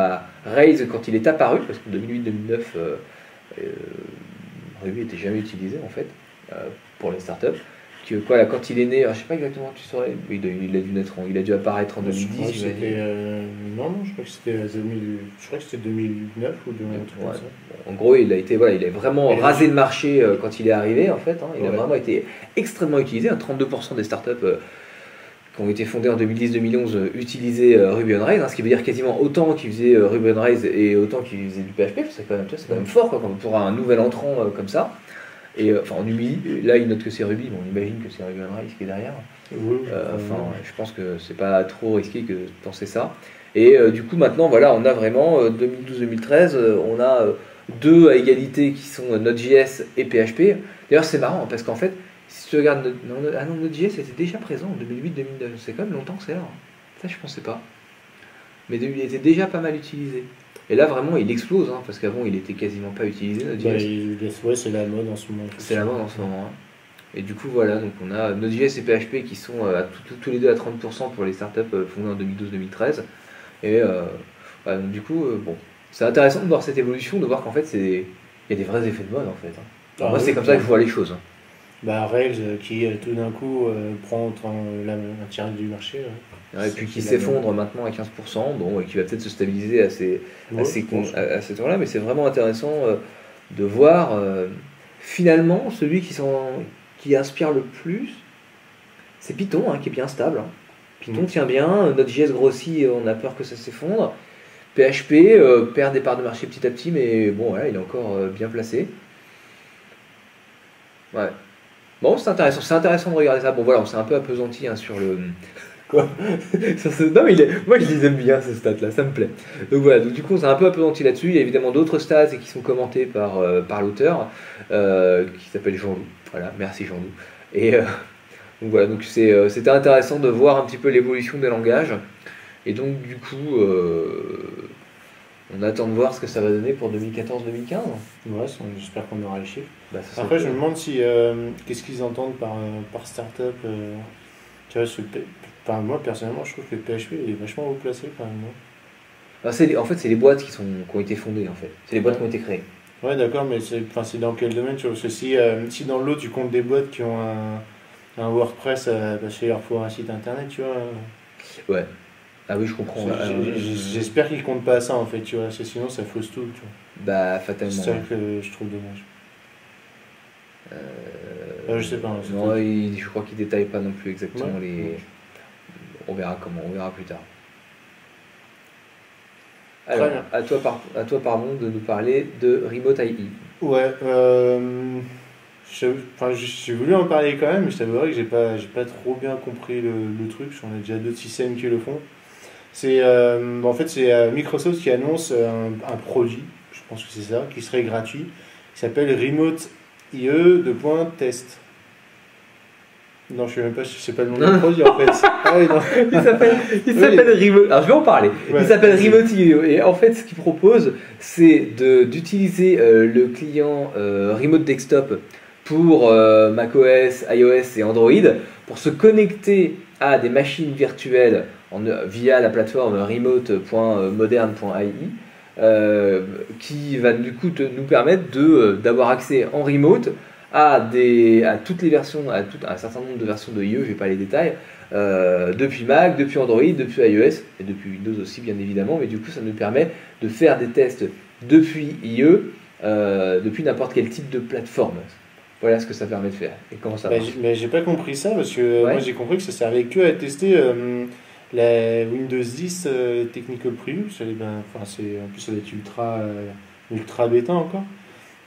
Rails, quand il est apparu, parce qu'en 2008-2009 Ruby n'était jamais utilisé en fait pour les startups, quand il est né, je sais pas exactement, tu saurais, il a dû apparaître en 2010. Non, je crois que c'était 2009 ou 2011. Ouais. En gros, il a vraiment rasé le marché quand il est arrivé en fait. Hein. Il a vraiment été extrêmement utilisé. 32% des startups qui ont été fondées en 2010-2011 utilisaient Ruby on Rails, hein, ce qui veut dire quasiment autant qu'ils faisaient Ruby on Rails et autant qu'ils faisaient du PHP. C'est quand même fort quoi, pour un nouvel entrant comme ça. Et enfin en Ruby, là il note que c'est Ruby, on imagine que c'est Ruby on Rails qui est derrière. Je pense que c'est pas trop risqué que de penser ça. Et du coup maintenant voilà, on a vraiment 2012-2013, on a deux à égalité qui sont Node.js et PHP. D'ailleurs c'est marrant parce qu'en fait, si tu regardes Node.js était déjà présent en 2008-2009, c'est quand même longtemps que c'est là. Hein. Ça je pensais pas. Mais il était déjà pas mal utilisé. Et là vraiment il explose, hein, parce qu'avant il était quasiment pas utilisé Node.js. C'est la mode en ce moment. C'est la mode en ce moment. Hein. Et du coup voilà, donc on a Node.js et PHP qui sont tous les deux à 30% pour les startups fondées en 2012-2013. Et donc du coup, bon, c'est intéressant de voir cette évolution, de voir qu'en fait il y a des vrais effets de mode en fait. Hein. Moi c'est comme ça que je vois les choses. Hein. Bah, Rails qui tout d'un coup prend un tiers du marché. Ouais, et puis qui s'effondre maintenant à 15%, bon, et qui va peut-être se stabiliser à ce temps-là, mais c'est vraiment intéressant de voir finalement celui qui inspire le plus, c'est Python, hein, qui est bien stable. Hein. Python tient bien, notre JS grossit, on a peur que ça s'effondre. PHP perd des parts de marché petit à petit, mais bon, voilà, il est encore bien placé. Ouais. Bon, c'est intéressant de regarder ça. Bon, voilà, on s'est un peu appesanti hein, sur le. Quoi Non, mais moi je les aime bien ces stats-là, ça me plaît. Donc voilà, donc, du coup, on s'est un peu appesanti là-dessus. Il y a évidemment d'autres stats et qui sont commentés par l'auteur qui s'appelle Jean-Loup. Voilà, merci Jean-Loup. Et donc voilà, donc c'était intéressant de voir un petit peu l'évolution des langages. Et donc, du coup. On attend de voir ce que ça va donner pour 2014-2015. Ouais, j'espère qu'on aura les chiffres. Bah, après, je me demande si qu'est-ce qu'ils entendent par startup. Tu vois, moi personnellement, je trouve que le PHP il est vachement haut placé quand même. En fait, c'est les boîtes qui ont été fondées. En fait, c'est les boîtes qui ont été créées. Ouais, d'accord, mais c'est dans quel domaine tu vois, parce que si dans l'autre tu comptes des boîtes qui ont un WordPress, parce qu'il leur faut un site internet, tu vois. Ouais. Ah oui, je comprends. J'espère qu'ils comptent pas à ça en fait, tu vois, parce que sinon ça fausse tout, tu vois. Bah, fatalement. C'est ça que je trouve dommage. Je sais pas. Non, je crois qu'ils détaillent pas non plus exactement les. On verra plus tard. Alors, à toi pardon, de nous parler de Remote IE. Ouais, j'ai voulu en parler quand même, mais je t'avouerai que j'ai pas trop bien compris le truc, on a déjà d'autres systèmes qui le font. En fait, c'est Microsoft qui annonce un produit, je pense que c'est ça, qui serait gratuit, qui s'appelle Remote IE .test. Non, je sais même pas, c'est pas le nom du produit en fait. Ah, oui, non. Il s'appelle Remote. Alors je vais en parler. Ouais, il s'appelle Remote IE. Et en fait, ce qu'il propose, c'est d'utiliser le client Remote Desktop pour macOS, iOS et Android pour se connecter à des machines virtuelles via la plateforme remote.modern.ai qui va du coup nous permettre d'avoir accès en remote à toutes les versions, à un certain nombre de versions de IE, je ne vais pas les détails, depuis Mac, depuis Android, depuis iOS et depuis Windows aussi bien évidemment, mais du coup ça nous permet de faire des tests depuis IE, depuis n'importe quel type de plateforme. Voilà ce que ça permet de faire. Et comment ça marche. Mais j'ai pas compris ça parce que moi j'ai compris que ça servait que à tester la Windows 10 Technical Preview. En plus ça doit être ultra bêta encore.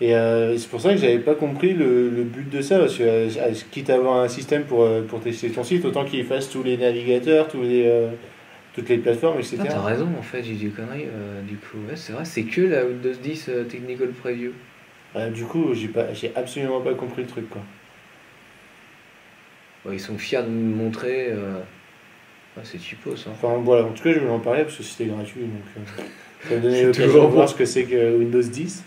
Et c'est pour ça que j'avais pas compris le but de ça, parce que quitte à avoir un système pour tester ton site, autant qu'il fasse tous les navigateurs, toutes les plateformes, etc. Ah, t'as raison, en fait, j'ai dit conneries. Du coup, ouais, c'est vrai, c'est que la Windows 10 Technical Preview. Du coup, j'ai absolument pas compris le truc, quoi. Ouais, ils sont fiers de nous montrer. C'est cheapos, ça. Enfin, voilà, en tout cas, je voulais en parler parce que c'était gratuit, donc ça me donnait l'occasion de voir ce que c'est que Windows 10.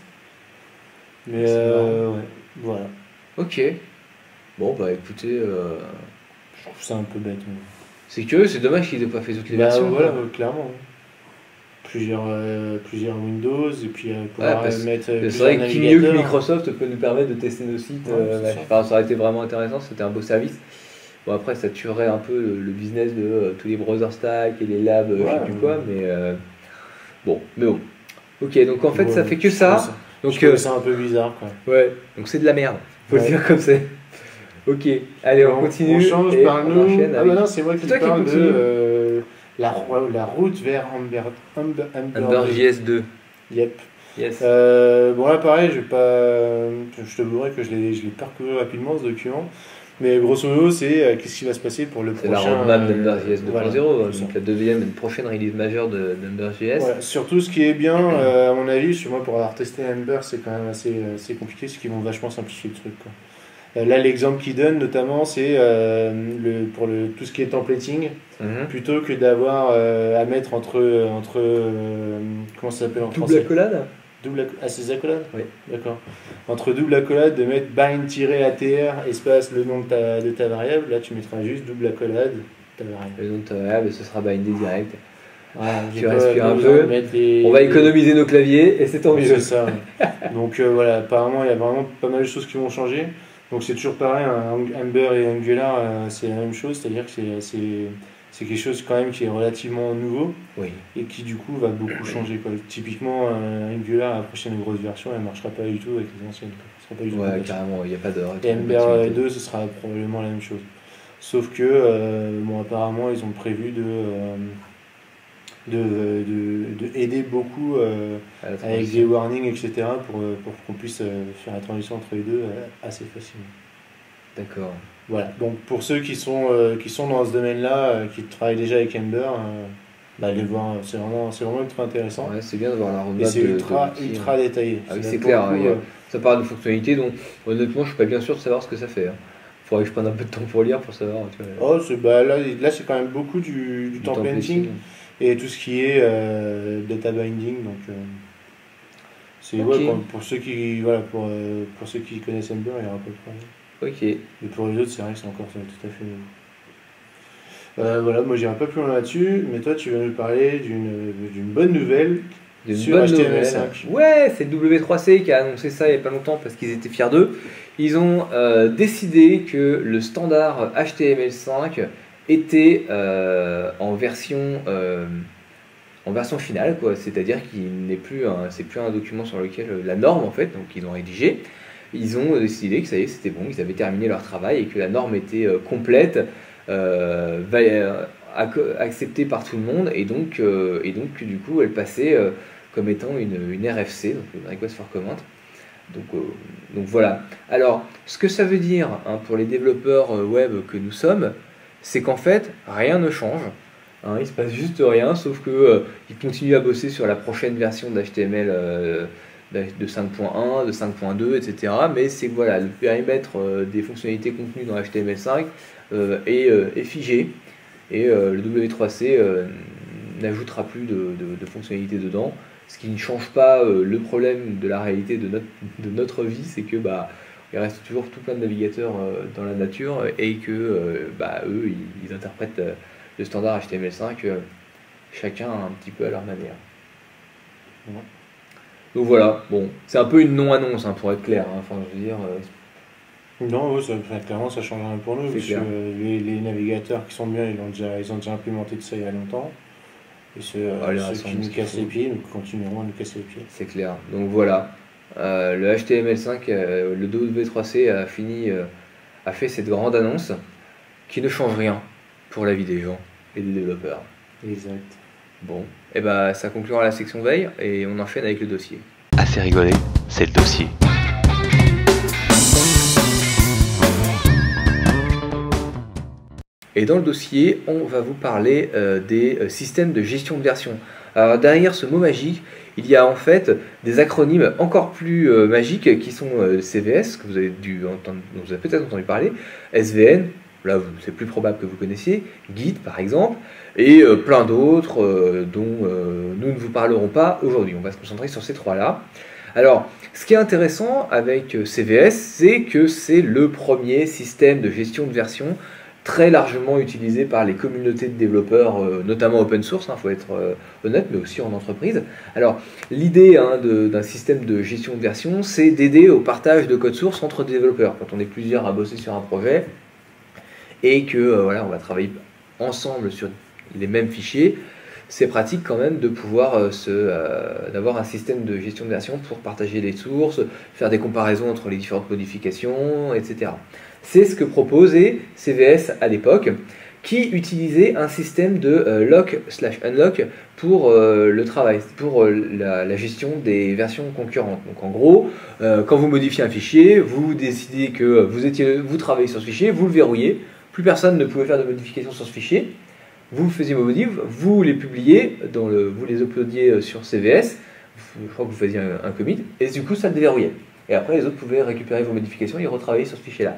Mais ouais, voilà. Ok. Bon, bah écoutez. Je trouve ça un peu bête. Mais... C'est curieux, c'est dommage qu'ils n'aient pas fait toutes les versions. Voilà, clairement. Plusieurs Windows, et puis pouvoir mettre. C'est vrai que qui mieux que Microsoft peut nous permettre de tester nos sites. Ça aurait été vraiment intéressant, c'était un beau service. Bon, après, ça tuerait un peu le business de tous les browser stacks et les labs, je sais plus quoi, mais bon. Ok, donc en fait, ça fait que ça. Donc c'est un peu bizarre, quoi. Ouais, donc c'est de la merde, faut le dire comme c'est. Ok, allez, on continue. On change, parle-nous. Ah bah non, c'est moi qui parle de la route vers AmberJS 2. Yep. Yes. Bon là pareil, je t'avouerai que je l'ai parcouru rapidement ce document. Mais grosso modo, c'est qu'est-ce qui va se passer pour le prochain. C'est la roadmap d'AmberJS 2.0, donc la deuxième, une prochaine release majeure d'AmberJS. Ouais, surtout ce qui est bien, à mon avis, chez moi pour avoir testé Ember, c'est quand même assez compliqué, c'est qu'ils vont vachement simplifier le truc, quoi. Là, l'exemple qu'ils donnent notamment, c'est pour tout ce qui est templating, plutôt que d'avoir à mettre entre comment ça s'appelle en français ? Double accolade ? C'est des accolades ? Oui. D'accord. Entre double accolade, de mettre bind-atr espace le nom de ta variable, là tu mettras juste double accolade ta variable. Le nom de ta variable, ce sera bindé direct. Voilà, tu respires un peu, on va économiser nos claviers et c'est tant mieux. C'est ça. Donc voilà, apparemment il y a vraiment pas mal de choses qui vont changer. Donc c'est toujours pareil, Ember et Angular, c'est la même chose, c'est-à-dire que c'est quelque chose quand même qui est relativement nouveau Oui. et qui du coup va beaucoup changer, quoi. Typiquement, Angular, la prochaine grosse version, elle ne marchera pas du tout avec les anciennes, quoi. Ce sera pas du tout Ouais, compatible. carrément, il n'y a pas de Et Ember 2, ce sera probablement la même chose. Sauf que, bon, apparemment, ils ont prévu de aider beaucoup avec des warnings, etc., pour qu'on puisse faire la transition entre les deux assez facilement. D'accord. Voilà, donc pour ceux qui sont dans ce domaine-là, qui travaillent déjà avec Ember, allez voir, c'est vraiment ultra intéressant. Ouais, c'est bien de voir la Et roadmap c'est ultra détaillé. Ah oui, Là, c'est pour clair, le coup, ça parle de fonctionnalités dont honnêtement je suis pas bien sûr de savoir ce que ça fait. Faudrait que je prenne un peu de temps pour lire pour savoir. Tu vois, là c'est quand même beaucoup du templating et tout ce qui est data binding. Donc c'est Ok. pour ceux qui pour ceux qui connaissent Ember, il y aura pas de problème. Ok. Et pour les autres, c'est vrai que c'est encore tout à fait nouveau. Voilà, moi j'irai pas plus loin là-dessus, mais toi tu vas nous parler d'une bonne nouvelle sur HTML5. Ouais, c'est W3C qui a annoncé ça il n'y a pas longtemps parce qu'ils étaient fiers d'eux. Ils ont décidé que le standard HTML5 était en version finale, quoi. C'est-à-dire qu'il n'est plus c'est plus un document sur lequel la norme en fait, donc ils ont rédigé. Ils ont décidé que ça y est, c'était bon, ils avaient terminé leur travail et que la norme était complète, acceptée par tout le monde, et donc du coup elle passait comme étant une RFC, donc une Request for Comment. Donc voilà. Alors, ce que ça veut dire pour les développeurs web que nous sommes, c'est qu'en fait, rien ne change. Il se passe juste rien, sauf que ils continuent à bosser sur la prochaine version d'HTML de 5.1, de 5.2, etc. Mais c'est voilà, le périmètre des fonctionnalités contenues dans HTML5 est figé, et le W3C n'ajoutera plus de fonctionnalités dedans. Ce qui ne change pas le problème de la réalité de notre vie, c'est que il reste toujours tout plein de navigateurs dans la nature et que eux, ils interprètent le standard HTML5 chacun un petit peu à leur manière. Ouais. Donc voilà, bon, c'est un peu une non-annonce pour être clair. Enfin, je veux dire. Non, clairement, ça change rien pour nous, parce que les navigateurs qui sont bien, ils ont déjà implémenté de ça il y a longtemps. Et ceux qui nous cassent les pieds, nous continuerons à nous casser les pieds. C'est clair. Donc voilà, le HTML5, le W3C a fait cette grande annonce qui ne change rien pour la vie des gens et des développeurs. Exact. Bon, et ça conclura la section veille et on enchaîne avec le dossier. Assez rigolé, c'est le dossier. Et dans le dossier, on va vous parler des systèmes de gestion de version. Alors derrière ce mot magique, il y a en fait des acronymes encore plus magiques qui sont CVS, que vous avez dont vous avez peut-être entendu parler, SVN, là c'est plus probable que vous connaissiez, Git par exemple, et plein d'autres dont nous ne vous parlerons pas aujourd'hui. On va se concentrer sur ces trois-là. Alors, ce qui est intéressant avec CVS, c'est que c'est le premier système de gestion de version très largement utilisé par les communautés de développeurs, notamment open source, faut être honnête, mais aussi en entreprise. Alors, l'idée d'un système de gestion de version, c'est d'aider au partage de code source entre développeurs. Quand on est plusieurs à bosser sur un projet, et que on va travailler ensemble sur les mêmes fichiers, c'est pratique quand même de pouvoir d'avoir un système de gestion de version pour partager les sources, faire des comparaisons entre les différentes modifications, etc. C'est ce que proposait CVS à l'époque, qui utilisait un système de lock/unlock pour le travail, pour la gestion des versions concurrentes. Donc en gros, quand vous modifiez un fichier, vous décidez que vous travaillez sur ce fichier, vous le verrouillez, plus personne ne pouvait faire de modifications sur ce fichier, vous faisiez vos modifs, vous les publiez, vous les uploadiez sur CVS, je crois que vous faisiez un commit, et du coup ça le déverrouillait. Et après les autres pouvaient récupérer vos modifications et retravailler sur ce fichier-là.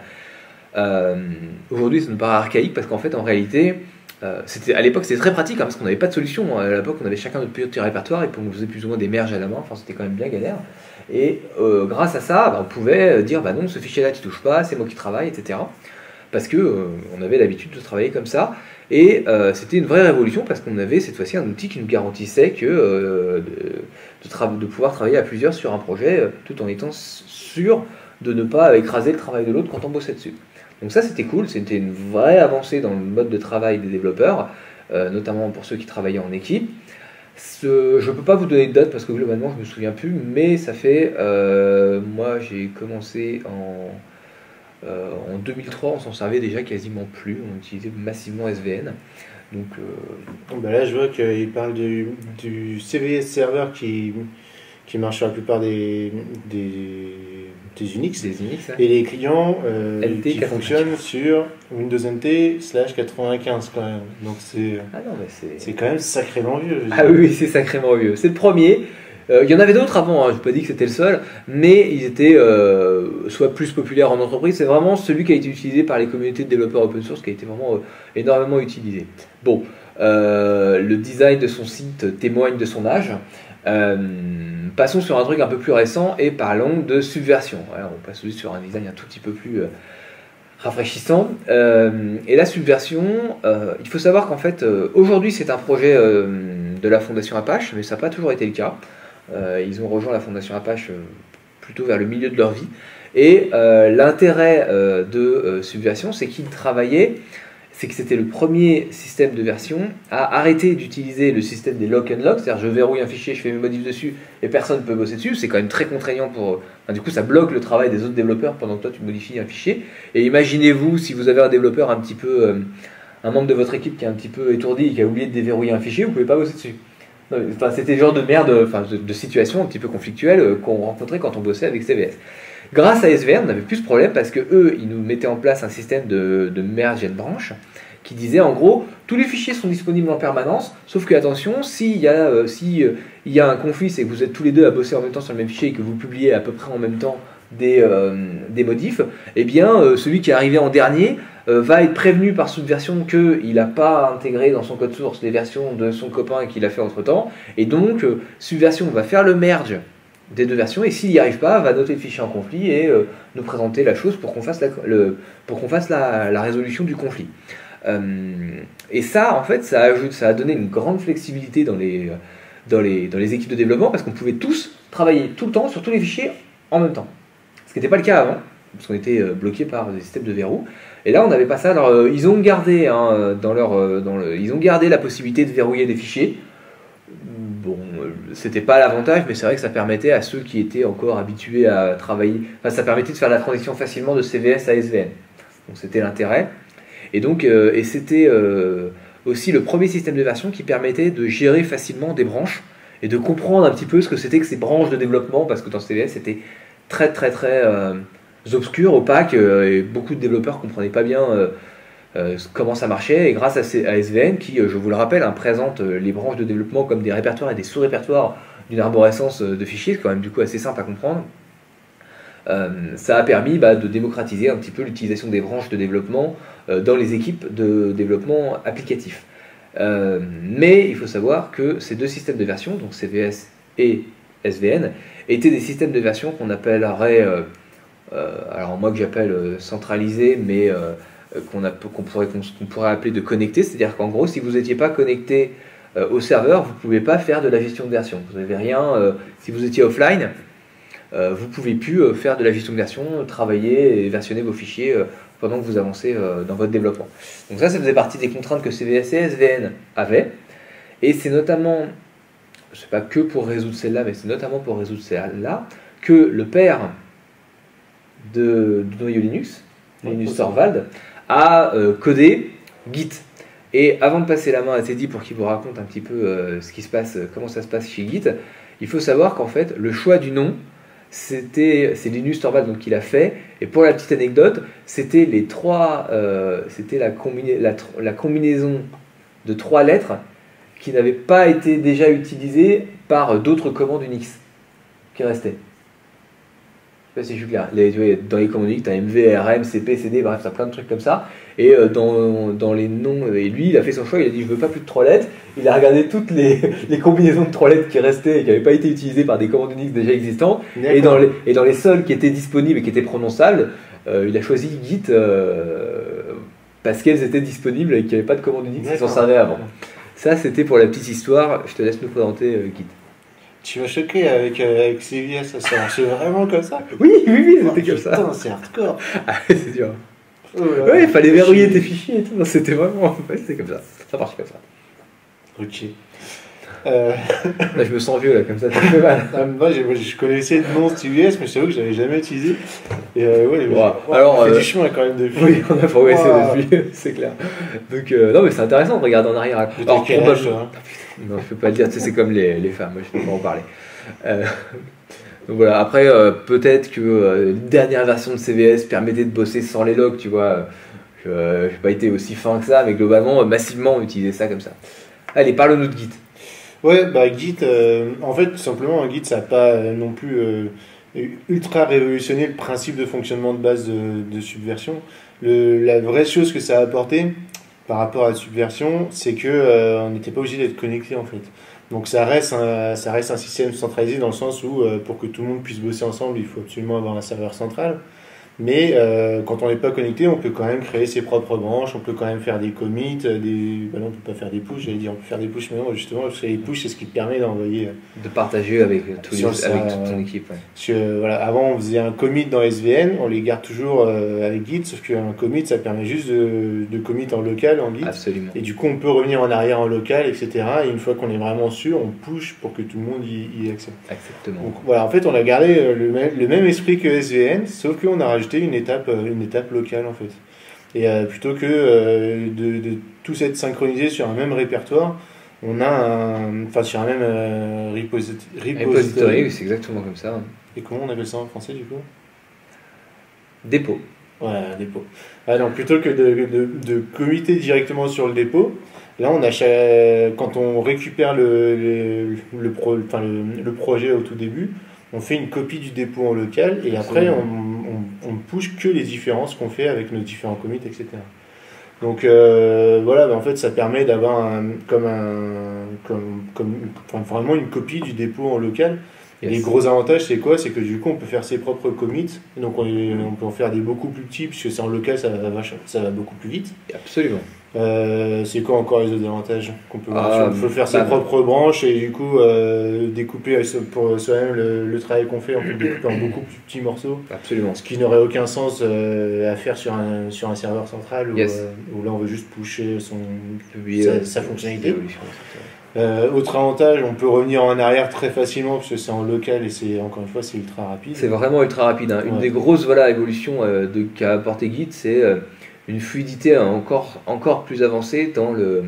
Aujourd'hui ça nous paraît archaïque parce qu'en fait en réalité à l'époque c'était très pratique parce qu'on n'avait pas de solution. À l'époque on avait chacun notre petit répertoire et puis on faisait plus ou moins des merges à la main, enfin c'était quand même bien galère, et grâce à ça on pouvait dire non, ce fichier là tu touches pas, c'est moi qui travaille, etc. Parce que on avait l'habitude de travailler comme ça, et c'était une vraie révolution parce qu'on avait cette fois-ci un outil qui nous garantissait que de pouvoir travailler à plusieurs sur un projet tout en étant sûr de ne pas écraser le travail de l'autre quand on bossait dessus. Donc ça c'était cool, c'était une vraie avancée dans le mode de travail des développeurs, notamment pour ceux qui travaillaient en équipe. Je ne peux pas vous donner de date parce que globalement je ne me souviens plus, mais ça fait, moi j'ai commencé en 2003, on s'en servait déjà quasiment plus, on utilisait massivement SVN. Donc, là je vois qu'il parle du CVS server qui marche sur la plupart des Unix, Unix hein. Et les clients NT qui fonctionnent sur Windows NT/95 quand même. Donc c'est quand même sacrément vieux. Ah oui, c'est sacrément vieux. C'est le premier. Il y en avait d'autres avant, hein. Je n'ai pas dit que c'était le seul, mais ils étaient soit plus populaires en entreprise. C'est vraiment celui qui a été utilisé par les communautés de développeurs open source qui a été vraiment énormément utilisé. Bon, le design de son site témoigne de son âge. Passons sur un truc un peu plus récent et parlons de Subversion. Alors, on passe juste sur un design un tout petit peu plus rafraîchissant. Et la Subversion, il faut savoir qu'en fait, aujourd'hui c'est un projet de la Fondation Apache, mais ça n'a pas toujours été le cas. Ils ont rejoint la Fondation Apache plutôt vers le milieu de leur vie. Et l'intérêt de Subversion, c'est qu'ils travaillaient, c'est que c'était le premier système de version à arrêter d'utiliser le système des lock and lock, c'est-à-dire je verrouille un fichier, je fais mes modifs dessus et personne ne peut bosser dessus. C'est quand même très contraignant pour... Enfin, du coup, ça bloque le travail des autres développeurs pendant que toi tu modifies un fichier. Et imaginez-vous si vous avez un développeur un petit peu... un membre de votre équipe qui est un petit peu étourdi et qui a oublié de déverrouiller un fichier, vous ne pouvez pas bosser dessus. Enfin, c'était le genre de merde, de situation un petit peu conflictuelle qu'on rencontrait quand on bossait avec CVS. Grâce à SVN, on n'avait plus ce problème parce que eux, ils nous mettaient en place un système de merge and branch qui disait en gros, tous les fichiers sont disponibles en permanence, sauf que attention, s'il y a un conflit, c'est que vous êtes tous les deux à bosser en même temps sur le même fichier et que vous publiez à peu près en même temps des modifs, eh bien celui qui est arrivé en dernier va être prévenu par Subversion qu'il n'a pas intégré dans son code source les versions de son copain et qu'il a fait entre temps, et donc Subversion va faire le merge des deux versions, et s'il n'y arrive pas, va noter le fichier en conflit et nous présenter la chose pour qu'on fasse la résolution du conflit. Et ça, en fait, ça a donné une grande flexibilité dans les équipes de développement parce qu'on pouvait tous travailler tout le temps sur tous les fichiers en même temps. Ce qui n'était pas le cas avant, parce qu'on était bloqué par des systèmes de verrou. Et là, on n'avait pas ça. Alors, ils ont gardé ils ont gardé la possibilité de verrouiller des fichiers. Bon, c'était pas l'avantage, mais c'est vrai que ça permettait à ceux qui étaient encore habitués à travailler. Enfin, ça permettait de faire la transition facilement de CVS à SVN. Donc, c'était l'intérêt. Et donc, c'était aussi le premier système de version qui permettait de gérer facilement des branches et de comprendre un petit peu ce que c'était que ces branches de développement, parce que dans CVS, c'était très obscur, opaque, et beaucoup de développeurs ne comprenaient pas bien comment ça marchait. Et grâce à SVN, qui, je vous le rappelle, présente les branches de développement comme des répertoires et des sous-répertoires d'une arborescence de fichiers, c'est quand même du coup assez simple à comprendre. Ça a permis de démocratiser un petit peu l'utilisation des branches de développement dans les équipes de développement applicatif. Mais il faut savoir que ces deux systèmes de version, donc CVS et SVN, étaient des systèmes de version qu'on appellerait, alors moi que j'appelle centralisés, mais qu'on pourrait appeler de connectés, c'est-à-dire qu'en gros, si vous n'étiez pas connecté au serveur, vous ne pouvez pas faire de la gestion de version. Vous n'avez rien, si vous étiez offline, vous ne pouvez plus faire de la gestion de version, travailler et versionner vos fichiers pendant que vous avancez dans votre développement. Donc ça faisait partie des contraintes que CVS et SVN avaient. Et c'est notamment, je sais pas que pour résoudre celle-là, mais c'est notamment pour résoudre celle-là, que le père du noyau Linux, Linus Torvald, a codé Git. Et avant de passer la main à Teddy pour qu'il vous raconte un petit peu ce qui se passe, comment ça se passe chez Git, il faut savoir qu'en fait, le choix du nom, c'est Linus Torvald donc, qui l'a fait, et pour la petite anecdote, c'était la combinaison de 3 lettres qui n'avaient pas été déjà utilisées par d'autres commandes Unix qui restaient. C'est juste là. Dans les commandes Unix, tu as MV, RM, CP, CD, bref, tu as plein de trucs comme ça. Et dans les noms, et lui, il a fait son choix, il a dit je veux pas plus de 3 lettres. Il a regardé toutes les combinaisons de 3 lettres qui restaient et qui n'avaient pas été utilisées par des commandes Unix déjà existantes. Et dans les seules qui étaient disponibles et qui étaient prononçables, il a choisi Git parce qu'elles étaient disponibles et qu'il n'y avait pas de commande Unix qui s'en servait avant. Ça, c'était pour la petite histoire. Je te laisse nous présenter Git. Tu m'as choqué avec CVS, ça marchait vraiment comme ça. Oui, c'était comme ça. Putain, c'est hardcore. Ah, c'est dur. Oh là, Ouais, il fallait verrouiller tes fichiers et tout. Non, c'était vraiment. Ouais, c'était comme ça. Ça marchait comme ça. Ok. Là, je me sens vieux, là, comme ça, ça fait mal. Moi, je connaissais le nom CVS, mais je t'avoue que je l'avais jamais utilisé. Et ouais, alors, on fait du chemin quand même depuis. Oui, on a progressé depuis, c'est clair. Donc, non, mais c'est intéressant de regarder en arrière. Alors, quel âge, toi, non, je peux pas le dire, tu sais, c'est comme les femmes, moi, je peux pas en parler. Donc voilà, après, peut-être que une dernière version de CVS permettait de bosser sans les logs, tu vois. Je n'ai pas été aussi fin que ça, mais globalement, massivement, on utilisait ça comme ça. Allez, parle-nous de Git. Ouais, bah Git, en fait, tout simplement, Git, ça n'a pas non plus ultra révolutionné le principe de fonctionnement de base de Subversion. La vraie chose que ça a apporté par rapport à Subversion, c'est que on n'était pas obligé d'être connecté en fait. Donc ça reste un système centralisé dans le sens où pour que tout le monde puisse bosser ensemble, il faut absolument avoir un serveur central. Mais quand on n'est pas connecté, on peut quand même créer ses propres branches, on peut quand même faire des commits, bah non, on peut pas faire des pushes, j'allais dire on peut faire des pushes, mais non, justement, parce que les pushes, c'est ce qui te permet d'envoyer... de partager avec toute ton équipe. Ouais. Parce que, voilà, avant, on faisait un commit dans SVN, on les garde toujours avec Git, sauf qu'un commit, ça permet juste de commit en local, en Git. Absolument. Et du coup, on peut revenir en arrière en local, etc. Et une fois qu'on est vraiment sûr, on push pour que tout le monde y ait accès. Exactement. Donc voilà, en fait, on a gardé le même esprit que SVN, sauf qu'on a rajouté une étape locale en fait. Et plutôt que de tous être synchronisés sur un même répertoire, on a sur un même repository. Oui, c'est exactement comme ça. Et comment on appelle ça en français du coup? Dépôt. Ouais, dépôt. Ah non, plutôt que de committer directement sur le dépôt, là on a quand on récupère le projet au tout début, on fait une copie du dépôt en local et après on ne push que les différences qu'on fait avec nos différents commits, etc. Donc voilà, en fait ça permet d'avoir vraiment une copie du dépôt en local. Yes. Les gros avantages c'est quoi? C'est que du coup on peut faire ses propres commits, donc on peut en faire des beaucoup plus petits puisque c'est en local, ça va beaucoup plus vite. Absolument. C'est quoi encore les autres avantages qu'on peut voir? Il faut faire ses propres branches et du coup découper pour soi-même le travail qu'on fait, on peut le découper en beaucoup plus petits morceaux. Absolument. Ce qui n'aurait aucun sens à faire sur un serveur central où là on veut juste pusher sa fonctionnalité. Autre avantage, on peut revenir en arrière très facilement parce que c'est en local et c'est encore une fois c'est ultra rapide. C'est vraiment ultra rapide. Hein. Une des grosses évolutions qu'a apporté Git, c'est une fluidité encore plus avancée dans le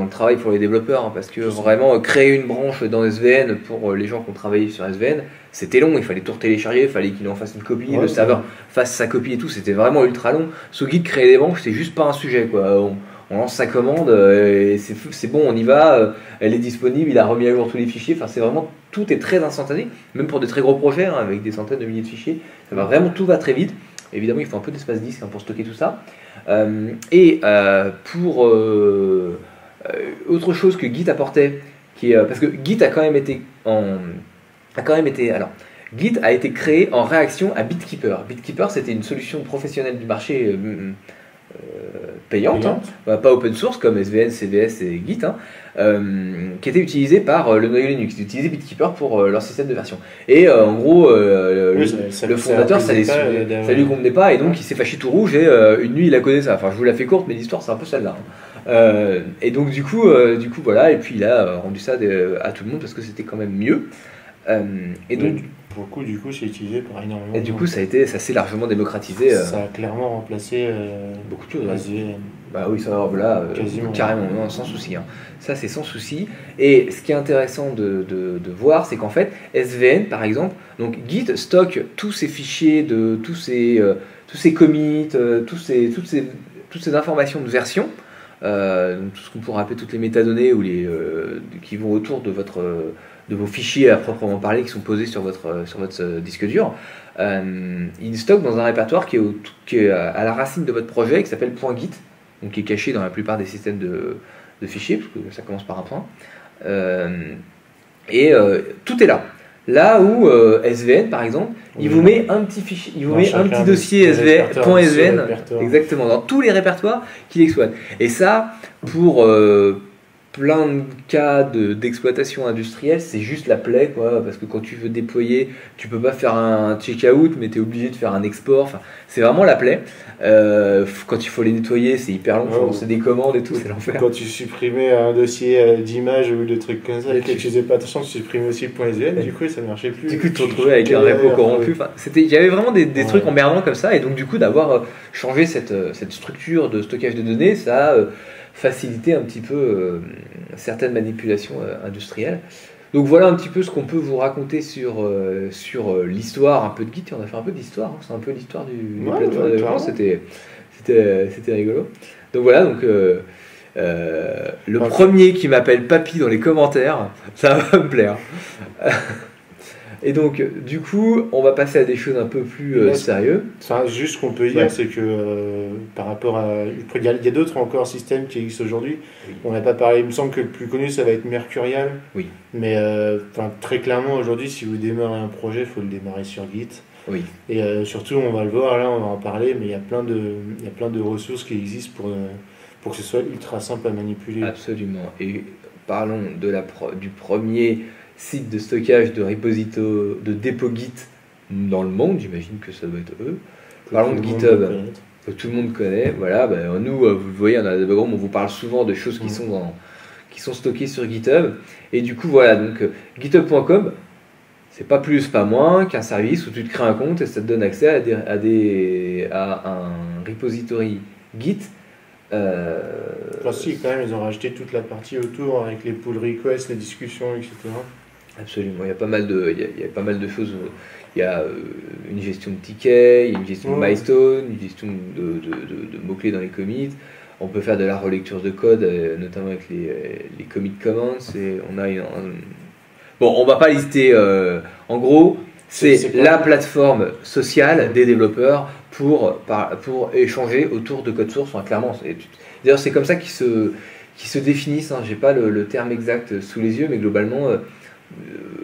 travail pour les développeurs, hein, parce que vraiment créer une branche dans SVN pour les gens qui ont travaillé sur SVN, c'était long, il fallait tout télécharger, il fallait qu'il en fasse une copie, le serveur fasse sa copie et tout, c'était vraiment ultra long. Sous Git, créer des branches, c'est juste pas un sujet, quoi. On lance sa commande, et c'est bon, on y va, elle est disponible, il a remis à jour tous les fichiers, enfin c'est vraiment, tout est très instantané, même pour des très gros projets, hein, avec des centaines de milliers de fichiers, tout va très vite. Évidemment, il faut un peu d'espace disque pour stocker tout ça. Pour autre chose que Git apportait, parce que Git a quand même été Git a été créé en réaction à BitKeeper. BitKeeper, c'était une solution professionnelle du marché payante, hein, pas open source comme SVN, CVS et Git, hein, qui était utilisée par le noyau Linux. Ils utilisaient BitKeeper pour leur système de version. Et en gros, le fondateur, ça lui convenait pas, et donc il s'est fâché tout rouge, et une nuit il a codé ça. Enfin, je vous la fais courte, mais l'histoire c'est un peu celle-là. Hein. Et donc du coup voilà, et puis il a rendu ça à tout le monde parce que c'était quand même mieux. Et donc pour le coup, du coup, c'est utilisé par énormément. Et du coup, ça s'est largement démocratisé. Ça a clairement remplacé beaucoup de choses. SVN. Bah oui, ça là, carrément, non, sans souci. Hein. Ça, c'est sans souci. Et ce qui est intéressant de voir, c'est qu'en fait, SVN, par exemple, donc Git stocke tous ces fichiers de tous ces commits, toutes ces informations de version. Donc tout ce qu'on pourrait appeler toutes les métadonnées ou qui vont autour de vos fichiers à proprement parler qui sont posés sur votre disque dur, il stocke dans un répertoire qui est à la racine de votre projet, qui s'appelle .git, donc qui est caché dans la plupart des systèmes de fichiers, parce que ça commence par un point. Tout est là. Là où SVN, par exemple, il vous met un petit fichier, il vous met un petit dossier .svn, exactement, dans tous les répertoires qu'il exploite. Et ça, pour plein de cas d'exploitation industrielle, c'est juste la plaie, quoi, parce que quand tu veux déployer, tu peux pas faire un check-out, mais tu es obligé de faire un export. Enfin, c'est vraiment la plaie. Quand il faut les nettoyer, c'est hyper long, il faut lancer des commandes et tout, c'est l'enfer. Quand tu supprimais un dossier d'images ou de trucs comme ça, et que tu faisais pas attention, tu supprimais aussi le .sn, du coup ça marchait plus. Du coup, tu te retrouvais avec un repo corrompu. Enfin, il y avait vraiment des trucs emmerdants comme ça, et donc du coup, d'avoir changé cette structure de stockage de données, ça a facilité un petit peu certaines manipulations industrielles. Donc voilà un petit peu ce qu'on peut vous raconter sur l'histoire un peu de Git. On a fait un peu d'histoire, hein. C'est un peu l'histoire du plateau de développement, c'était rigolo. Donc voilà, donc le premier qui m'appelle Papy dans les commentaires, ça va me plaire. Et donc, du coup, on va passer à des choses un peu plus sérieuses. Juste ce qu'on peut dire, c'est que par rapport à... Il y a d'autres encore systèmes qui existent aujourd'hui. Oui. On n'a pas parlé, il me semble que le plus connu, ça va être Mercurial. Oui. Mais très clairement, aujourd'hui, si vous démarrez un projet, il faut le démarrer sur Git. Oui. Et surtout, on va le voir, là, on va en parler, mais il y a plein de ressources qui existent pour que ce soit ultra simple à manipuler. Absolument. Et parlons du premier site de stockage de dépôt Git dans le monde, j'imagine que ça doit être eux. Parlons de GitHub, que tout le monde connaît. Voilà, nous, vous le voyez, on vous parle souvent de choses qui sont stockées sur GitHub. Et du coup, voilà, donc github.com, c'est pas plus, pas moins qu'un service où tu te crées un compte et ça te donne accès à un repository Git. Si, quand même, ils ont rajouté toute la partie autour avec les pull requests, les discussions, etc. Absolument, il y a pas mal de choses. Il y a une gestion de tickets, il y a une gestion de milestone, une gestion de mots-clés dans les commits. On peut faire de la relecture de code, notamment avec les commit comments. Et bon, on va pas lister. En gros, c'est la plateforme sociale des développeurs pour échanger autour de code source. Enfin, clairement, d'ailleurs, c'est comme ça qu'ils se définissent. Hein. J'ai pas le terme exact sous les yeux, mais globalement,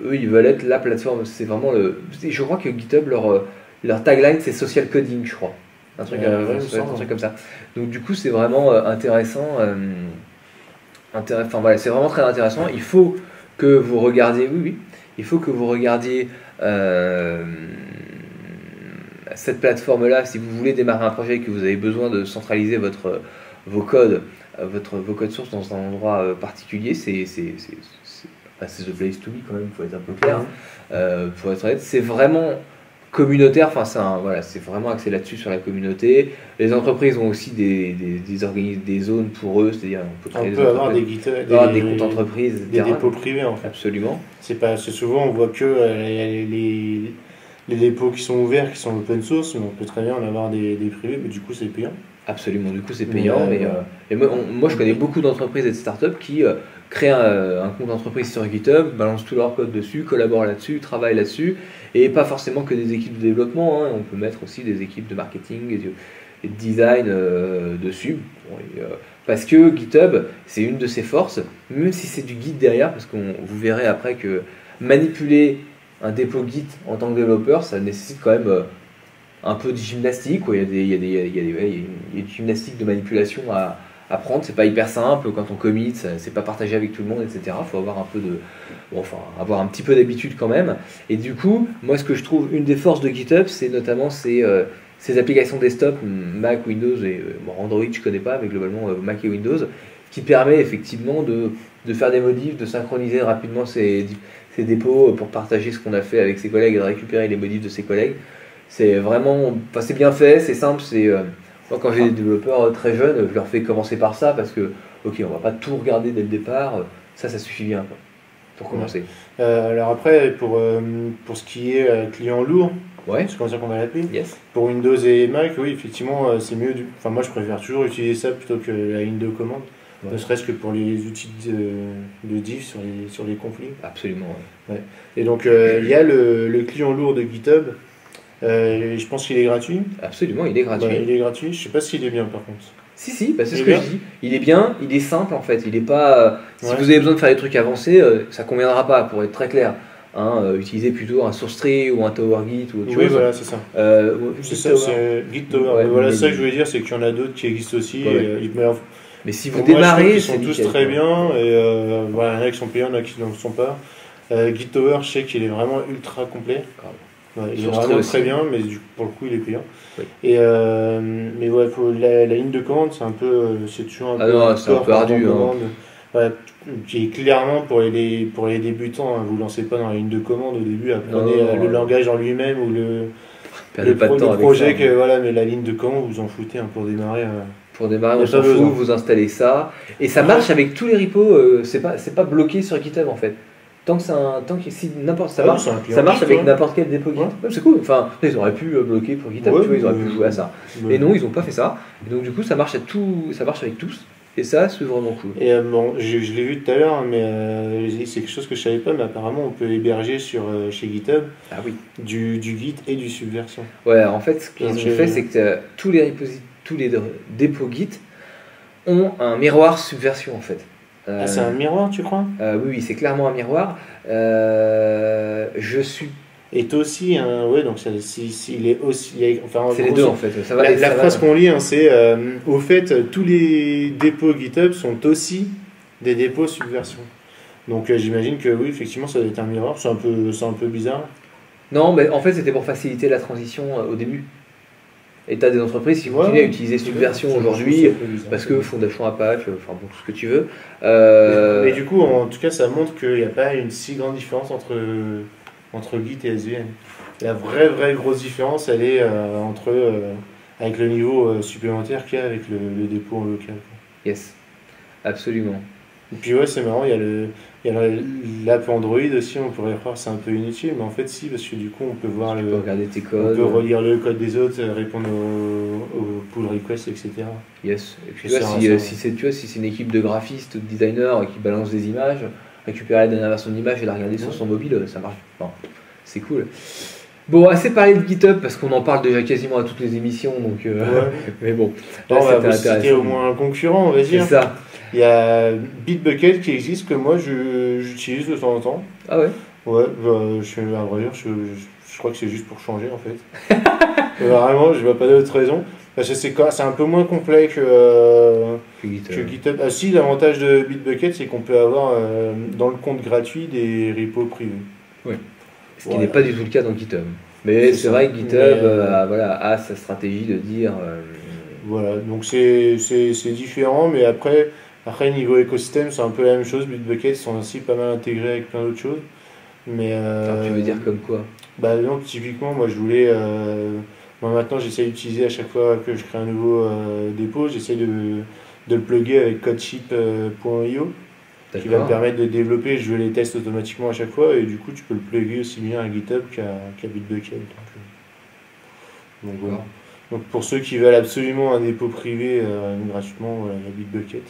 eux, ils veulent être la plateforme. C'est vraiment je crois que GitHub, leur tagline, c'est social coding, je crois. Un truc comme ça. Donc du coup, c'est vraiment intéressant. Enfin voilà, c'est vraiment très intéressant. Il faut que vous regardiez. Oui. Il faut que vous regardiez cette plateforme-là si vous voulez démarrer un projet et que vous avez besoin de centraliser vos codes sources dans un endroit particulier. C'est the place to be quand même, il faut être un peu clair. Pour être honnête, c'est vraiment communautaire, c'est vraiment axé là-dessus sur la communauté. Les entreprises ont aussi des zones pour eux, c'est-à-dire on peut avoir des comptes entreprises, des dépôts privés en fait. Absolument. C'est souvent on voit que les dépôts qui sont ouverts, qui sont open source, mais on peut très bien en avoir des privés, mais du coup c'est payant. Absolument, du coup c'est payant. Mais moi je connais beaucoup d'entreprises et de startups qui créent un compte d'entreprise sur GitHub, balancent tout leur code dessus, collaborent là-dessus, travaillent là-dessus, et pas forcément que des équipes de développement, hein. On peut mettre aussi des équipes de marketing et de design dessus. Parce que GitHub, c'est une de ses forces, même si c'est du Git derrière, parce que vous verrez après que manipuler un dépôt Git en tant que développeur, ça nécessite quand même un peu de gymnastique. Il y a une gymnastique de manipulation à prendre. C'est pas hyper simple quand on commit, c'est pas partagé avec tout le monde, etc. Il faut avoir avoir un petit peu d'habitude quand même. Et du coup, moi, ce que je trouve une des forces de GitHub, c'est notamment ces applications desktop, Mac, Windows et Android, je connais pas, mais globalement Mac et Windows, qui permet effectivement de faire des modifs, de synchroniser rapidement ces dépôts pour partager ce qu'on a fait avec ses collègues et de récupérer les modifs de ses collègues. C'est vraiment, c'est bien fait, c'est simple. Moi, quand j'ai des développeurs très jeunes, je leur fais commencer par ça parce que, on va pas tout regarder dès le départ. Ça suffit bien quoi, pour commencer. Alors après, pour ce qui est client lourd, c'est comme ça qu'on va l'appeler. Yes. Pour Windows et Mac, oui, effectivement, c'est mieux. Moi, je préfère toujours utiliser ça plutôt que la ligne de commande. Ne serait-ce que pour les outils de diff sur les conflits. Absolument. Ouais. Et donc, il y a le client lourd de GitHub. Je pense qu'il est gratuit. Absolument, il est gratuit. Il est gratuit. Je sais pas s'il est bien par contre. Si, c'est ce que je dis. Il est bien, il est simple en fait. Il est pas. Si vous avez besoin de faire des trucs avancés, ça conviendra pas. Pour être très clair, utilisez plutôt un SourceTree ou un TowerGit ou autre chose. Oui, voilà, c'est ça. C'est ça, c'est Git Tower. Voilà, ça que je voulais dire, c'est qu'il y en a d'autres qui existent aussi. Mais si vous Pour moi, je trouve démarrez, qu'ils c'est sont tous nickel, très quoi. bien. Et voilà, il y en a qui sont payants, il y en a qui ne le sont pas. Gitower, je sais qu'il est vraiment ultra complet. Grave. Ouais, il est Sourcetree vraiment aussi. très bien, mais pour le coup, il est payant. Oui. Mais ouais, la ligne de commande, c'est toujours un Ah peu non, c'est un hardcore peu quand ardu, on hein. commande. Ouais, qui est clairement pour les débutants, hein, vous lancez pas dans la ligne de commande au début, apprenez Non, le langage en lui-même ou Perdez pas de temps le avec projet, ça. voilà, mais la ligne de commande, vous en foutez hein, pour démarrer. Pour démarrer, Y a on s'en pas besoin. fout, vous installez ça. Et ça marche avec tous les repos, c'est pas bloqué sur GitHub en fait. Tant que si n'importe ça Ah oui, marche, c'est un client ça marche Git, avec ouais. n'importe quel dépôt Git. Ouais. Ouais, c'est cool. Enfin, ils auraient pu bloquer pour GitHub, Ouais, tu vois, ils auraient pu mais- jouer à ça. mais- Et non, ils ont pas fait ça. Et donc du coup, ça marche avec tous. Et ça, c'est vraiment cool. Et bon, je l'ai vu tout à l'heure, mais c'est quelque chose que je savais pas, mais apparemment on peut héberger chez GitHub Ah oui. du Git et du Subversion. Ouais, en fait, ce qu'ils ont Donc, fait, c'est que tous les dépôts Git ont un miroir Subversion en fait. Ah, c'est un miroir, tu crois? Oui, c'est clairement un miroir. Je suis. Et toi aussi, hein, ouais, donc il est aussi. Enfin, en C'est les gros, deux en fait. Ça va, La ça va. phrase qu'on lit, hein, c'est au fait, tous les dépôts GitHub sont aussi des dépôts Subversion. Donc j'imagine que oui, effectivement, ça doit être un miroir. C'est un peu bizarre. Non, mais en fait, c'était pour faciliter la transition au début. Et t'as des entreprises qui continuent à utiliser Subversion aujourd'hui parce que fondation Apache, enfin bon, tout ce que tu veux. Mais du coup, en tout cas, ça montre qu'il n'y a pas une si grande différence entre Git et SVN. La vraie grosse différence, elle est avec le niveau supplémentaire qu'il y a avec le dépôt en local. Yes, absolument. Et puis ouais, c'est marrant, il y a l'app Android aussi, on pourrait croire que c'est un peu inutile, mais en fait si, parce que du coup on peut voir Tu peux regarder tes on codes. peut relire le code des autres, répondre aux pull requests, etc. Yes. Et puis Ça tu vois, sert à ça. si c'est une équipe de graphistes ou de designers qui balance des images, récupérer la dernière version d'image et la regarder sur son mobile, ça marche. Enfin, c'est cool. Bon, assez parlé de GitHub parce qu'on en parle déjà quasiment à toutes les émissions, donc. Ouais. Mais bon, Là, là, on va c'était citer au moins un concurrent, on va C'est dire. ça. Il y a Bitbucket qui existe, que moi j'utilise de temps en temps. Ah ouais. Ouais, à vrai dire, je crois que c'est juste pour changer en fait. Vraiment, je vois pas d'autre raison. Parce que c'est un peu moins complet que GitHub. Ah si, l'avantage de Bitbucket, c'est qu'on peut avoir dans le compte gratuit des repos privés. Oui. Ce qui Voilà. n'est pas du tout le cas dans GitHub. Mais c'est ça. vrai que GitHub a sa stratégie de dire. Voilà, donc c'est différent, mais après niveau écosystème, c'est un peu la même chose. Bitbucket sont aussi pas mal intégrés avec plein d'autres choses. Mais Alors, tu veux dire comme quoi? bah non, typiquement, moi je voulais. Moi maintenant, j'essaie d'utiliser à chaque fois que je crée un nouveau dépôt, j'essaie de le plugger avec codeship.io qui va me permettre de développer. Je veux les tests automatiquement à chaque fois et du coup, tu peux le plugger aussi bien à GitHub qu'à Bitbucket. Donc voilà. Donc pour ceux qui veulent absolument un dépôt privé gratuitement, voilà, il y a Bitbucket.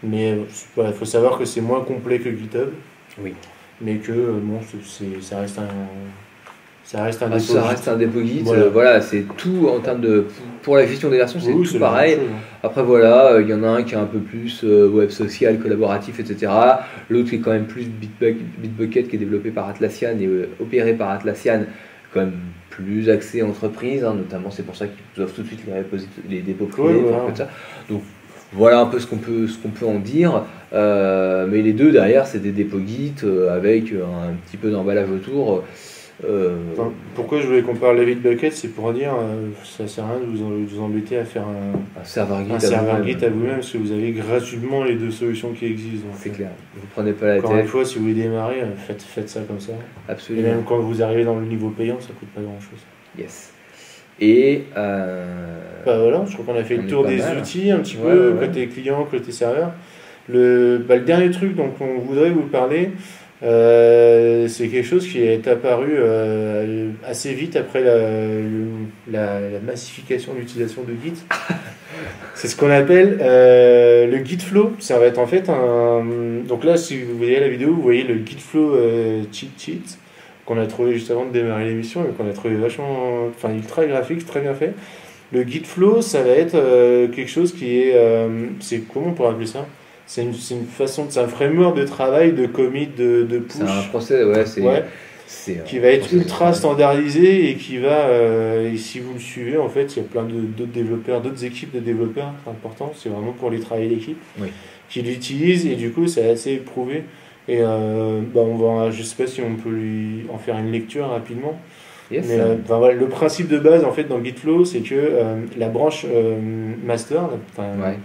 Mais il faut savoir que c'est moins complet que GitHub. Oui. Mais que bon, ça reste un dépôt. Ça reste un dépôt Git. Voilà. Voilà, c'est tout en termes de. Pour la gestion des versions, c'est Oui, tout la pareil. même chose, hein. Après, voilà, il y en a un qui est un peu plus web social, collaboratif, etc. L'autre qui est quand même plus Bitbucket, qui est développé par Atlassian et opéré par Atlassian, quand même plus axé entreprise, hein, notamment c'est pour ça qu'ils offrent tout de suite les dépôts privés. Ouais, enfin, voilà. comme ça. Donc voilà un peu ce qu'on peut en dire. Mais les deux derrière, c'est des dépôts Git avec un petit peu d'emballage autour. Enfin, pourquoi je voulais qu'on parle de Bitbucket, c'est pour dire ça sert à rien de vous embêter à faire Un serveur Git, un serveur Git à vous-même parce que vous avez gratuitement les deux solutions qui existent. Donc, c'est clair. Vous prenez pas la encore une tête. fois, si vous voulez démarrer, faites ça comme ça. Et Absolument. même quand vous arrivez dans le niveau payant, ça coûte pas grand-chose. Yes. Et Bah voilà, je crois qu'on a fait On le est tour pas des mal. outils un petit Ouais, peu, ouais. côté client, côté serveur. Le dernier truc dont on voudrait vous parler, c'est quelque chose qui est apparu assez vite après la massification de l'utilisation de Git. C'est ce qu'on appelle le Git Flow. Ça va être en fait donc là, si vous voyez la vidéo, vous voyez le Git Flow cheat sheet qu'on a trouvé juste avant de démarrer l'émission et qu'on a trouvé vachement, enfin ultra graphique, très bien fait. Le Git Flow, ça va être quelque chose qui est, c'est comment on pourrait appeler ça? C'est une façon, c'est un framework de travail, de commit, de push. c'est un procès, ouais, c'est Ouais. qui va être ultra standardisé et qui va, et si vous le suivez, en fait, il y a plein d'autres développeurs, d'autres équipes de développeurs importants, c'est vraiment pour les travailler d'équipe, qui l'utilisent et du coup, c'est assez éprouvé. Et je sais pas si on peut lui en faire une lecture rapidement. Yes. Mais voilà, le principe de base en fait dans Gitflow, c'est que la branche master,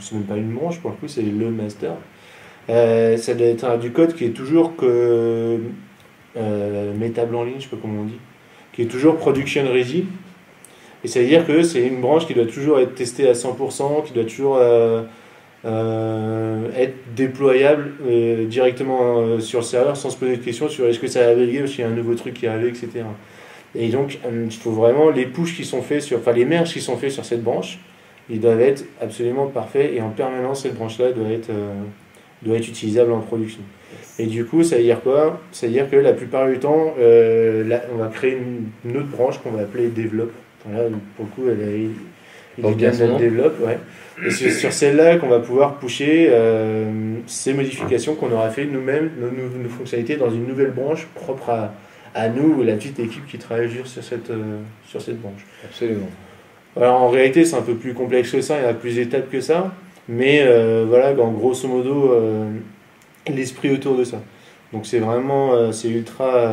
c'est même pas une branche pour le coup, c'est le master. Ça doit être du code qui est toujours métable en ligne, je sais pas comment on dit, qui est toujours production ready. Et ça veut dire que c'est une branche qui doit toujours être testée à 100%, qui doit toujours être déployable directement sur le serveur sans se poser de questions sur est-ce que ça va véguer ou s'il y a un nouveau truc qui est arrivé, etc. Et donc, il faut vraiment les pushes qui sont faits les merges qui sont faits sur cette branche, ils doivent être absolument parfaits et en permanence, cette branche-là doit être utilisable en production. Et du coup, ça veut dire quoi? Ça veut dire que la plupart du temps, on va créer une autre branche qu'on va appeler Develop. Là, pour le coup, il est bien de Develop, ouais. Et c'est sur celle-là qu'on va pouvoir pusher ces modifications qu'on aura fait nous-mêmes, nos fonctionnalités dans une nouvelle branche propre à nous, la petite équipe qui travaille sur cette branche. Absolument. Alors en réalité, c'est un peu plus complexe que ça, il y a plus d'étapes que ça, mais voilà, en grosso modo, l'esprit autour de ça. Donc c'est vraiment, c'est ultra,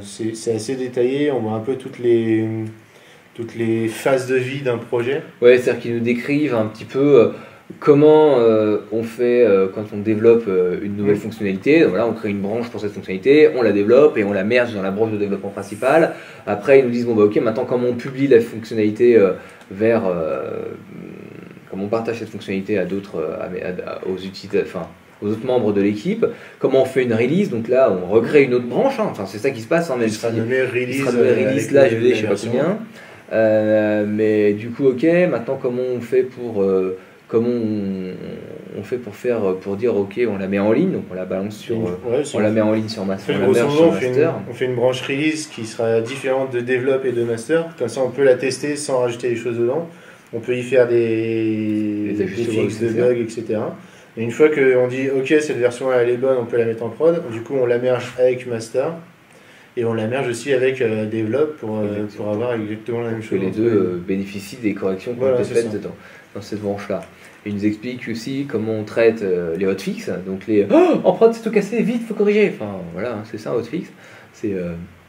c'est assez détaillé, on voit un peu toutes les phases de vie d'un projet. Ouais, c'est-à-dire qu'ils nous décrivent un petit peu comment on fait quand on développe une nouvelle fonctionnalité. Donc voilà, on crée une branche pour cette fonctionnalité, on la développe et on la merge dans la branche de développement principale. Après, ils nous disent bon bah ok, maintenant comment on publie la fonctionnalité comment on partage cette fonctionnalité à d'autres, aux utilisateurs, enfin aux autres membres de l'équipe, comment on fait une release. Donc là, on recrée une autre branche. Enfin, c'est ça qui se passe. Il sera nommé release, là, je sais pas combien. Mais du coup, ok. Maintenant, comment on fait pour pour dire ok, on la met en ligne, donc on la balance sur, on la met en ligne sur master. On fait une branche release qui sera différente de develop et de master. Comme ça, on peut la tester sans rajouter des choses dedans. On peut y faire des fixes de bugs, etc. Et une fois qu'on dit ok, cette version elle est bonne, on peut la mettre en prod. Du coup, on la merge avec master. Et on la merge aussi avec Develop pour avoir exactement la même chose. Que les deux bénéficient des corrections qu'on peut faire dans cette branche-là. Et il nous explique aussi comment on traite les hotfix. Donc les en prod c'est tout cassé, vite, faut corriger. Enfin voilà, c'est ça un hotfix. C'est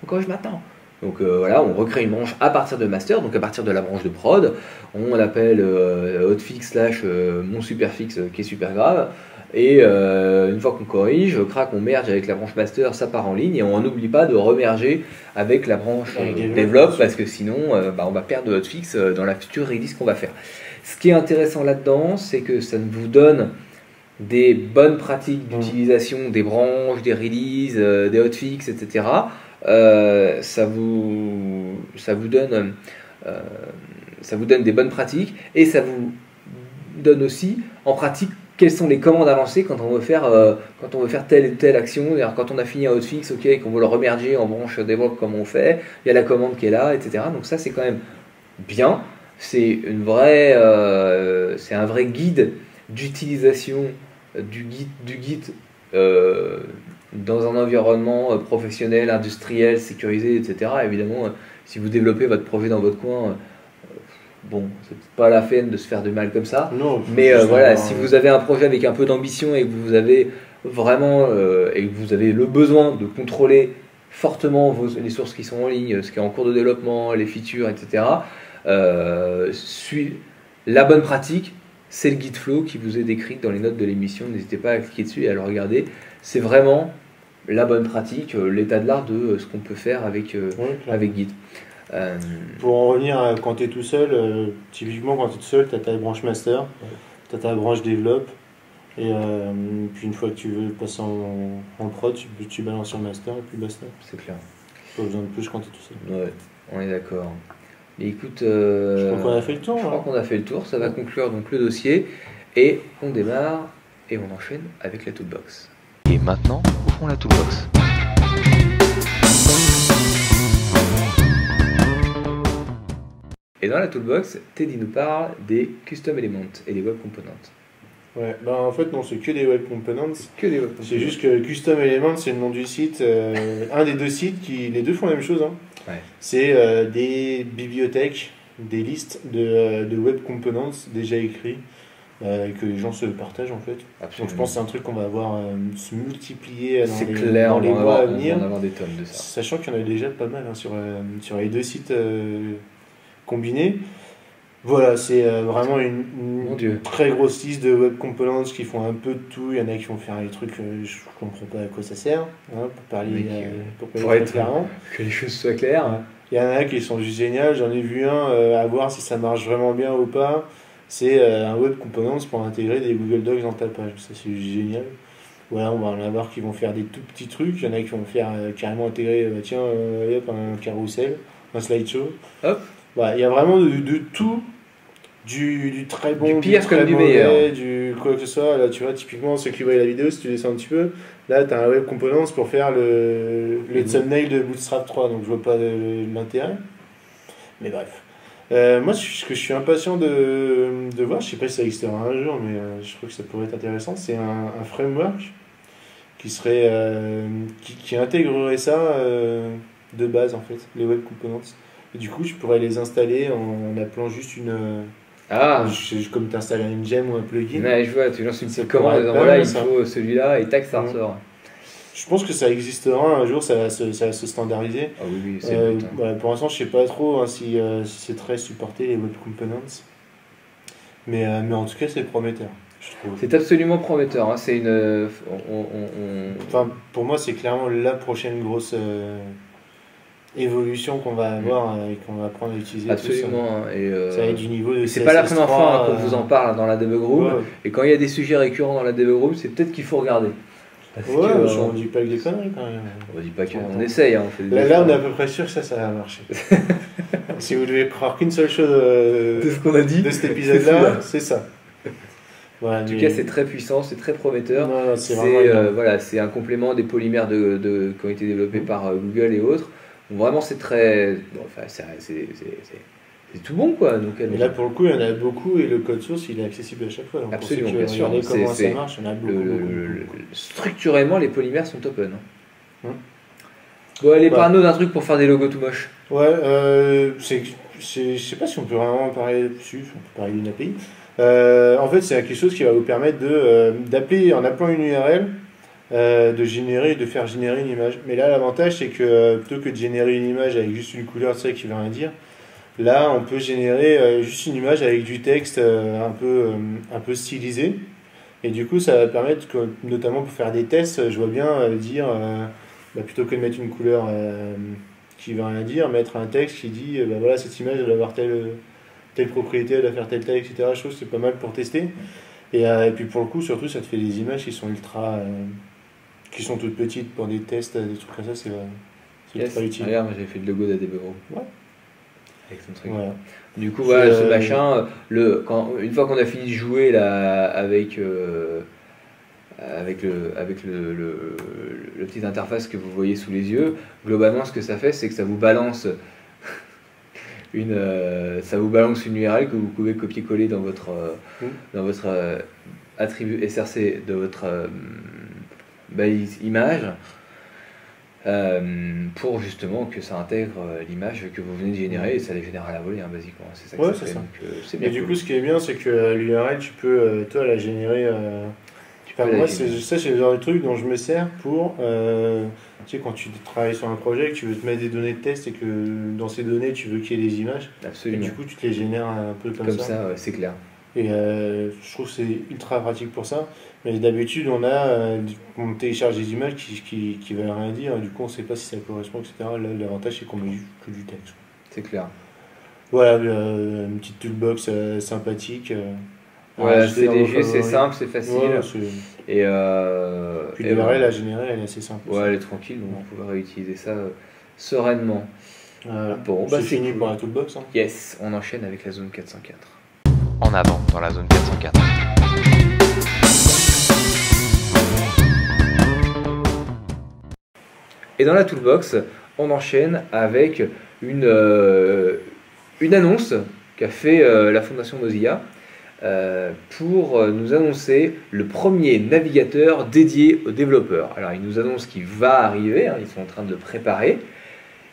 on corrige maintenant. Donc voilà, on recrée une branche à partir de master, donc à partir de la branche de prod. On l'appelle hotfix / mon superfix qui est super grave. Et une fois qu'on corrige, crac, on merge avec la branche master, ça part en ligne et on n'oublie pas de remerger avec la branche develop parce que sinon on va perdre de hotfix dans la future release qu'on va faire. Ce qui est intéressant là-dedans, c'est que ça vous donne des bonnes pratiques d'utilisation des branches, des releases, des hotfix, etc. Ça vous donne des bonnes pratiques et ça vous donne aussi en pratique quelles sont les commandes avancées quand on veut faire telle et telle action. Quand on a fini un hotfix, ok, et qu'on veut le remerger en branche develop comme on fait, il y a la commande qui est là, etc. Donc ça c'est quand même bien. C'est un vrai guide d'utilisation du Git dans un environnement professionnel, industriel, sécurisé, etc. Évidemment, si vous développez votre projet dans votre coin, c'est pas la peine de se faire du mal comme ça. Non, mais voilà, si vous avez un projet avec un peu d'ambition et que vous avez vraiment et que vous avez le besoin de contrôler fortement les sources qui sont en ligne, ce qui est en cours de développement, les features, etc. La bonne pratique, c'est le Gitflow qui vous est décrit dans les notes de l'émission. N'hésitez pas à cliquer dessus et à le regarder. C'est vraiment la bonne pratique, l'état de l'art de ce qu'on peut faire avec Git. Pour en revenir à quand tu es tout seul, typiquement quand tu es tout seul, tu as ta branche master, tu as ta branche develop, et puis une fois que tu veux passer en prod, tu balances sur master et puis basta. C'est clair. Pas besoin de plus quand tu es tout seul. Ouais, on est d'accord. Mais écoute, je crois qu'on a fait le tour. Je crois qu'on a fait le tour, ça va conclure donc le dossier, et on démarre et on enchaîne avec la toolbox. Et maintenant, ouvrons la toolbox. Et dans la toolbox, Teddy nous parle des custom elements et des web components. Ouais, bah en fait non, c'est que des web components. Que des C'est juste que Custom Element, c'est le nom du site. Un des deux sites les deux font la même chose. Hein. Ouais. C'est des bibliothèques, des listes de web components déjà écrits que les gens se partagent en fait. Absolument. Donc je pense que c'est un truc qu'on va voir se multiplier dans les mois à venir. On va en avoir des tonnes de ça. Sachant qu'il y en a déjà pas mal hein, sur les deux sites combinés. Voilà, c'est vraiment une très grosse liste de web components qui font un peu de tout. Il y en a qui vont faire des trucs, je comprends pas à quoi ça sert, hein, pour parler très clairement. Que les choses soient claires. Ouais. Il y en a qui sont juste géniales. J'en ai vu un à voir si ça marche vraiment bien ou pas. C'est un web components pour intégrer des Google Docs dans ta page. Ça, c'est génial. Voilà, on va en avoir qui vont faire des tout petits trucs. Il y en a qui vont faire carrément intégrer un carrousel, un slideshow. Hop. Voilà, il y a vraiment de tout. Du très bon, du pire du très comme du mauvais, meilleur. du quoi que ce soit. Là, tu vois, typiquement, ceux qui voient la vidéo, si tu descends un petit peu, là, tu as un web components pour faire le thumbnail de Bootstrap 3, donc je vois pas l'intérêt. Mais bref. Moi, ce que je suis impatient de voir, je sais pas si ça existera un jour, mais je trouve que ça pourrait être intéressant, c'est un framework qui serait qui intégrerait ça de base, en fait, les web components. Et du coup, je pourrais les installer en appelant juste une... comme tu installes un gem ou un plugin. Ouais, je vois, tu lances une petite commande, voilà, il faut celui-là, et tac, ça ressort. Je pense que ça existera un jour, ça va se standardiser. Ah oui, c'est le but, hein. Pour l'instant, je sais pas trop hein, si c'est très supporté les web components. Mais en tout cas, c'est prometteur, je trouve. C'est absolument prometteur. Hein. C'est une. Enfin, pour moi, c'est clairement la prochaine grosse évolution qu'on va avoir et qu'on va apprendre à utiliser. Absolument. Ça va être du niveau de c'est pas la première fois qu'on vous en parle dans la debug room. Ouais. Et quand il y a des sujets récurrents dans la debug room, c'est peut-être qu'il faut regarder. On dit pas que des conneries quand même. On dit pas qu'on essaye. Hein, on fait là, on est à peu près sûr que ça va marcher. Si vous devez croire qu'une seule chose de ce qu'on a dit de cet épisode-là, c'est ça. Voilà, en tout cas, c'est très puissant, c'est très prometteur. Non, c'est un complément des polymères qui ont été développés par Google et autres. Donc, vraiment, c'est très. Bon, enfin, c'est tout bon, quoi. Donc, et là, pour le coup, il y en a beaucoup et le code source, il est accessible à chaque fois. Donc, absolument, bien sûr. Comment ça marche, il y en a beaucoup. Structurellement, les polymères sont open. Bon, allez, parle-nous d'un truc pour faire des logos tout moches. Ouais, je sais pas si on peut vraiment parler dessus, on peut parler d'une API. En fait, c'est quelque chose qui va vous permettre d'appeler, en appelant une URL, de faire générer une image. Mais là, l'avantage, c'est que plutôt que de générer une image avec juste une couleur, tu sais, qui veut rien dire, là, on peut générer juste une image avec du texte un peu stylisé. Et du coup, ça va permettre, notamment pour faire des tests, je vois bien dire, plutôt que de mettre une couleur qui veut rien dire, mettre un texte qui dit, voilà, cette image, elle doit avoir telle propriété, elle doit faire telle taille, etc. Je trouve que c'est pas mal pour tester. Et puis pour le coup, surtout, ça te fait des images qui sont qui sont toutes petites pour des tests, des trucs comme ça, c'est ultra utile. Regarde, j'avais fait le logo d'ADB. Ouais. Avec son truc. Voilà. Du coup, voilà, ce machin, une fois qu'on a fini de jouer là, avec le petite interface que vous voyez sous les yeux, globalement, ce que ça fait, c'est que ça vous balance une URL que vous pouvez copier-coller dans votre attribut SRC de votre balise image. Pour justement que ça intègre l'image que vous venez de générer et ça les génère à la volée, basiquement. C'est ça que ça fait. Donc, c'est bien. Et du coup, ce qui est bien, c'est que l'URL, tu peux toi la générer. Moi, c'est le genre de truc dont je me sers pour. Tu sais, quand tu travailles sur un projet, que tu veux te mettre des données de test et que dans ces données, tu veux qu'il y ait des images. Absolument. Et du coup, tu te les génères un peu comme ça. Comme ça, ouais, c'est clair. Et je trouve que c'est ultra pratique pour ça. Mais d'habitude, on télécharge des images qui veulent rien dire. Et du coup, on ne sait pas si ça correspond, etc. Là, l'avantage, c'est qu'on met que du texte. C'est clair. Voilà, une petite toolbox sympathique. Ouais, CDG, c'est simple, c'est facile. Ouais, puis l'URL à générer, elle est assez simple. Ouais, elle est tranquille, donc on pourra réutiliser ça sereinement. Bon, c'est fini pour la toolbox. Hein. Yes, on enchaîne avec la zone 404. En avant dans la zone 404. Et dans la toolbox, on enchaîne avec une annonce qu'a fait la fondation Mozilla pour nous annoncer le premier navigateur dédié aux développeurs. Alors ils nous annoncent qu'il va arriver, hein, ils sont en train de le préparer.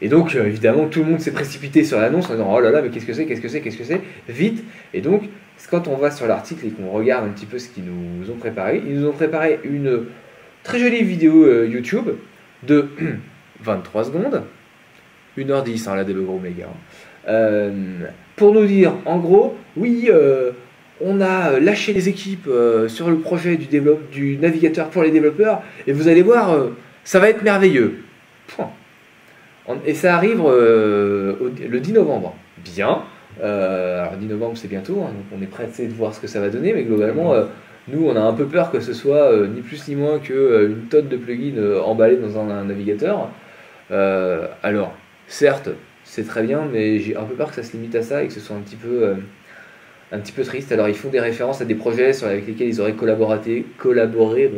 Et donc évidemment tout le monde s'est précipité sur l'annonce en disant oh là là mais qu'est-ce que c'est, vite. Et donc quand on va sur l'article et qu'on regarde un petit peu ce qu'ils nous ont préparé, ils nous ont préparé une très jolie vidéo YouTube de 23 secondes, 1h10 hein, la debug room les gars, pour nous dire en gros oui on a lâché les équipes sur le projet du navigateur pour les développeurs et vous allez voir ça va être merveilleux. Point. Et ça arrive le 10 novembre. Bien. Alors 10 novembre c'est bientôt, hein, donc on est pressé de voir ce que ça va donner, mais globalement, nous on a un peu peur que ce soit ni plus ni moins qu'une tonne de plugins emballés dans un navigateur. Alors, certes, c'est très bien, mais j'ai un peu peur que ça se limite à ça et que ce soit un petit peu triste. Alors ils font des références à des projets avec lesquels ils auraient collaboré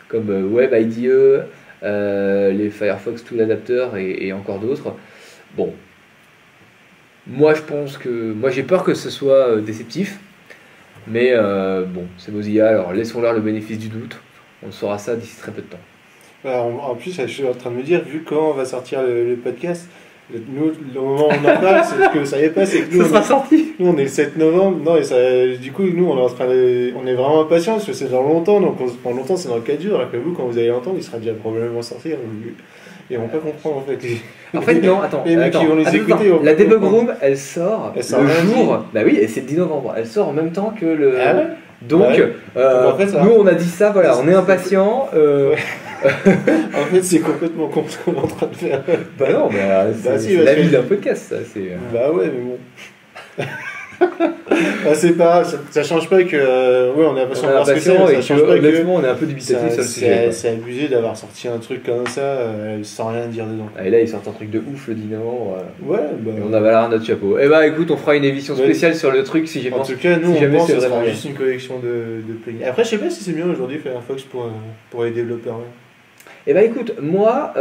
comme Web IDE, les Firefox Tool Adapter et encore d'autres. Bon, moi j'ai peur que ce soit déceptif, mais bon, c'est Mozilla, alors laissons-leur le bénéfice du doute. On saura ça d'ici très peu de temps. Alors, en plus, je suis en train de me dire, vu comment on va sortir le podcast, nous, le moment où on en parle, c'est que ça y est pas, c'est que nous, ça sera sorti. Nous, on est le 7 novembre, non, et ça, du coup, nous, on est vraiment impatients, parce que c'est dans longtemps, donc dans longtemps, c'est dans 4 jours, alors que vous, quand vous allez l'entendre, il sera déjà probablement sorti, et ils vont pas comprendre, en fait. En fait, non, attends. Les mecs qui vont les écouter, la debug room, elle sort le jour. Bah oui, et c'est le 10 novembre. Elle sort en même temps que le. Ah ouais. Donc, en fait, nous, on a dit ça, voilà, on est impatients. En fait, c'est complètement con ce qu'on est en train de faire. Bah non, c'est la vie d'un podcast, ça. Bah ouais, mais bon. Bah, c'est pas, ça change pas que. Ouais, on est impatient de voir ce que c'est. Ça change pas que. On est un peu dubitatif sur le sujet. C'est abusé d'avoir sorti un truc comme ça sans rien dire dedans. Et là, ils sortent un truc de ouf le 10 novembre. Ouais, bah. Et on avait l'air notre chapeau. Et bah écoute, on fera une émission spéciale sur le truc si j'ai En tout cas, nous, on pense que ça sera juste une collection de plugins. Après, je sais pas si c'est bien aujourd'hui Firefox pour les développeurs. Ouais. Et bah écoute, moi,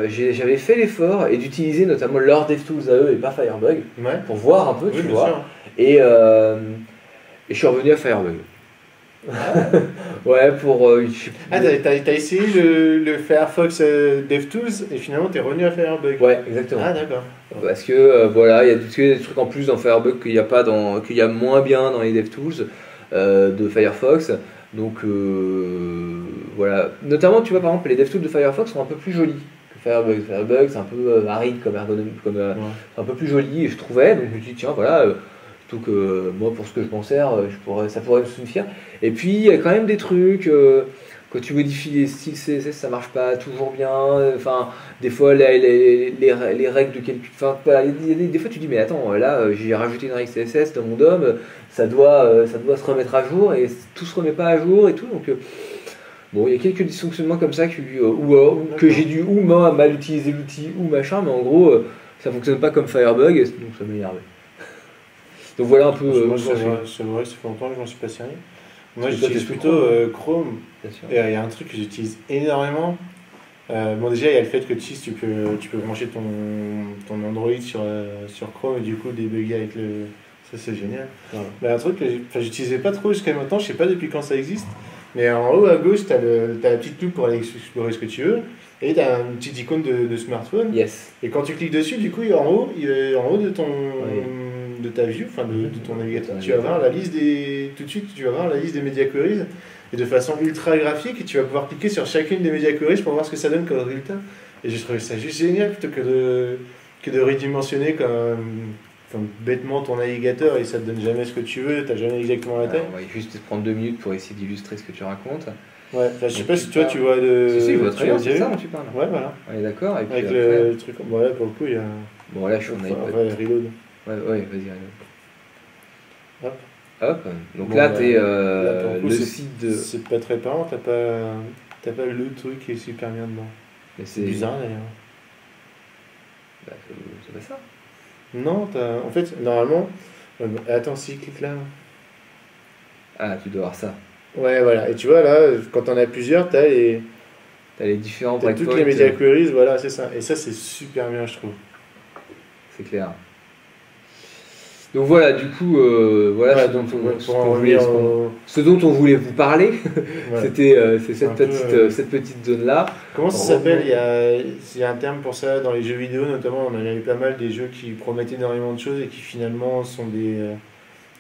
j'avais fait l'effort et d'utiliser notamment leur DevTools à eux et pas Firebug pour voir un peu, tu vois. Sûr. Et je suis revenu à Firebug. Ouais, pour. T'as essayé le Firefox DevTools et finalement t'es revenu à Firebug. Ouais, exactement. Ah, d'accord. Parce que voilà, il y a des trucs en plus dans Firebug qu'il y a moins bien dans les DevTools de Firefox. Donc voilà, notamment tu vois par exemple les DevTools de Firefox sont un peu plus jolis que Firebug. Firebug c'est un peu aride comme ergonomie, un peu plus joli et je trouvais, donc je me dis tiens voilà, plutôt que moi pour ce que je m'en sers, ça pourrait me suffire. Et puis il y a quand même des trucs, quand tu modifies les styles CSS ça marche pas toujours bien, enfin des fois les règles de calcul, enfin voilà, des fois tu dis mais attends là j'ai rajouté une règle CSS dans mon DOM, ça doit se remettre à jour et tout se remet pas à jour et tout, donc bon il y a quelques dysfonctionnements comme ça que j'ai dû ou mal utiliser l'outil ou machin, mais en gros ça fonctionne pas comme Firebug donc ça m'énerve. Donc voilà un peu. Moi c'est vrai que ça fait longtemps que je m'en suis pas servi. Moi j'utilise plutôt Chrome. Et il y a un truc que j'utilise énormément. Bon déjà il y a le fait que tu peux brancher ton Android sur Chrome et du coup débugger avec le... Ça c'est génial. Voilà. Mais un truc que j'utilisais pas trop jusqu'à maintenant, je sais pas depuis quand ça existe, mais en haut à gauche t'as la petite loupe pour aller explorer ce que tu veux et t'as une petite icône de smartphone. Yes. Et quand tu cliques dessus, du coup en haut de ton... de ta view, enfin de ton navigateur, tu vas voir la liste tout de suite tu vas voir la liste des media queries et de façon ultra graphique et tu vas pouvoir cliquer sur chacune des media queries pour voir ce que ça donne comme résultat. Et j'ai trouvé ça juste génial plutôt que de redimensionner comme bêtement ton navigateur et ça te donne jamais ce que tu veux, t'as jamais exactement la taille. On va juste prendre 2 minutes pour essayer d'illustrer ce que tu racontes. Ouais, je sais pas si toi tu vois de. Si, je vois très bien, c'est ça dont tu parles. Ouais, voilà. On est d'accord. Et puis avec après... le truc. Bon, là pour le coup, il y a. Bon, là je suis en iPad. Ouais, reload. Ouais, vas-y, reload. Hop. Donc bon, là, t'es là, coup, le site de. C'est pas très parlant, t'as pas le truc qui est super bien dedans. Mais c'est bizarre d'ailleurs. Bah, c'est pas ça. Non, en fait, normalement. Attends, si, clique là. Ah, tu dois avoir ça. Ouais, voilà. Et tu vois, là, quand t'en as plusieurs, t'as les différents breakpoints. Toutes les media queries, voilà, c'est ça. Et ça, c'est super bien, je trouve. C'est clair. Donc voilà, du coup, voilà Ouais, ce, dont donc, on, ouais, ce pour en qu'on voulait, revenir au- ce dont on voulait vous parler. Ouais. C'est Un peu, cette petite zone-là. Comment ça Revenons- s'appelle? Il y a un terme pour ça dans les jeux vidéo, notamment. On en a eu pas mal des jeux qui promettent énormément de choses et qui finalement sont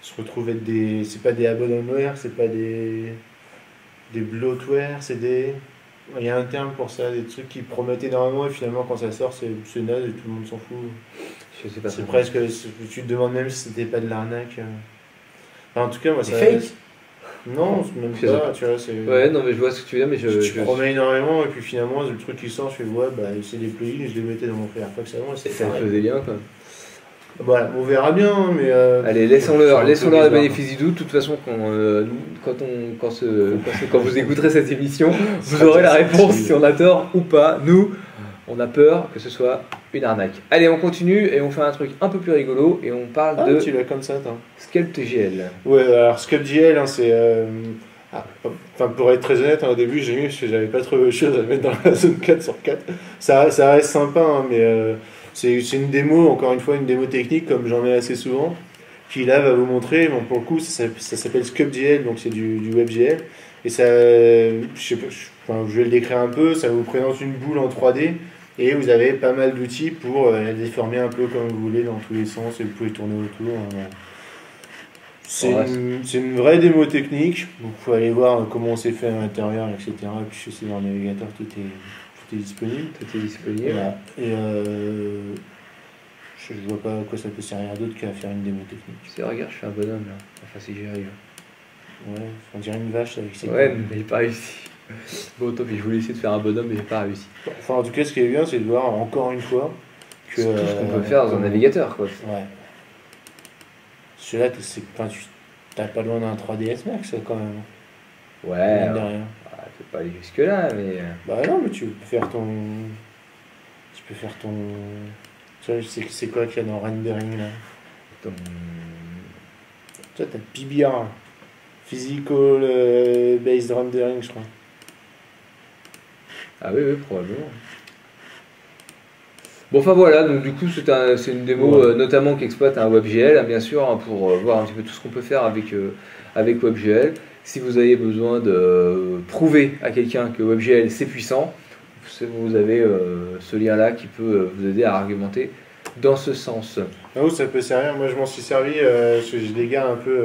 se retrouvent être des. C'est pas des abandonware, c'est pas des bloatware, c'est des. Il y a un terme pour ça, des trucs qui promettent énormément et finalement quand ça sort c'est naze et tout le monde s'en fout. Je sais pas. C'est presque. Tu te demandes même si c'était pas de l'arnaque. Enfin, en tout cas, moi Des ça. fakes. Non, c'est même Je sais pas, tu vois. C'est... Ouais, non, mais je vois ce que tu veux dire, mais Tu promets énormément et puis finalement le truc qui sort, je fais ouais, bah c'est des plugins, je les mettais dans mon Firefox avant et c'est ça pareil. faisait bien quoi. Voilà, on verra bien, hein, mais. Allez, c'est un laissons-leur peu les bizarre. bénéfices du doute. De toute façon, quand vous écouterez cette émission, vous sera aurez la déjà réponse sorti. si on a tort ou pas. Nous, on a peur que ce soit une arnaque. Allez, on continue et on fait un truc un peu plus rigolo et on parle Ah, de tu l'as comme ça, toi. SculptGL. Ouais, alors SculptGL, hein, c'est. Enfin, pour être très honnête, hein, au début, j'ai mis parce que j'avais pas trouvé autre chose à mettre dans la zone 4 sur 4. Ça reste sympa, hein, mais c'est une démo, encore une fois, une démo technique, comme j'en ai assez souvent, qui là va vous montrer. Bon, pour le coup, ça s'appelle SculptGL, donc c'est du WebGL. Et ça, je sais pas, je vais le décrire un peu, ça vous présente une boule en 3D. Et vous avez pas mal d'outils pour la déformer un peu comme vous voulez dans tous les sens et vous pouvez tourner autour. Voilà. C'est une vraie démo technique. Vous pouvez aller voir comment c'est fait à l'intérieur, etc. Et puis je sais dans le navigateur tout est disponible. Tout est disponible. Voilà. Et je vois pas à quoi ça peut servir d'autre qu'à faire une démo technique. Regarde, je fais un bonhomme là. Enfin, si j'y arrive. Ouais, on dirait une vache avec ses Ouais, cornes. mais j'ai pas réussi. Bon, tant pis, je voulais essayer de faire un bonhomme, mais j'ai pas réussi. Enfin, en tout cas, ce qui est bien, c'est de voir encore une fois que. C'est tout ce qu'on peut faire dans un navigateur, quoi. Ouais. Celui-là, tu t'as pas loin d'un 3DS Max quand même. Ouais, Mine de rien. je peux pas aller jusque là, mais. Bah non, mais tu peux faire ton. Tu vois, c'est quoi qu'il y a dans rendering là? Ton... Tu vois, t'as PBR. Physical Based Rendering, je crois. Ah oui, probablement. Bon, enfin voilà, donc du coup, c'est une démo Ouais. notamment qui exploite un WebGL, hein, bien sûr, hein, pour voir un petit peu tout ce qu'on peut faire avec WebGL. Si vous avez besoin de prouver à quelqu'un que WebGL c'est puissant, vous avez ce lien-là qui peut vous aider à argumenter dans ce sens. Ah oui, ça peut servir. Moi, je m'en suis servi, parce que je les garde un peu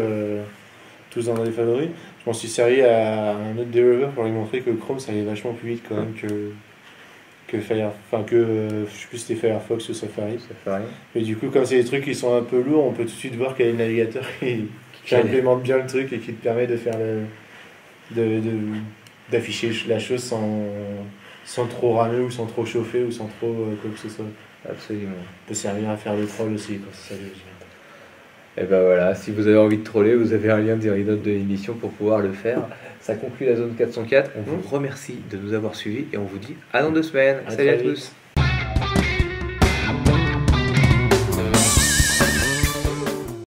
tous dans les favoris. Je m'en suis servi à un autre développeur pour lui montrer que Chrome, ça allait vachement plus vite quand même que Firefox. Enfin, je sais plus si c'était Firefox ou Safari. Ça fait rien. Et du coup, comme c'est des trucs qui sont un peu lourds, on peut tout de suite voir quel est le navigateur qui implémente bien le truc et qui te permet de faire d'afficher la chose sans trop ramer ou sans trop chauffer ou sans trop quoi que ce soit. Absolument. Ça peut servir à faire le troll aussi, quoi, c'est ça que je veux dire. Et ben voilà, si vous avez envie de troller, vous avez un lien dans les notes de l'émission pour pouvoir le faire. Ça conclut la zone 404. On vous remercie de nous avoir suivis et on vous dit à dans 2 semaines. À Salut à très vite. tous.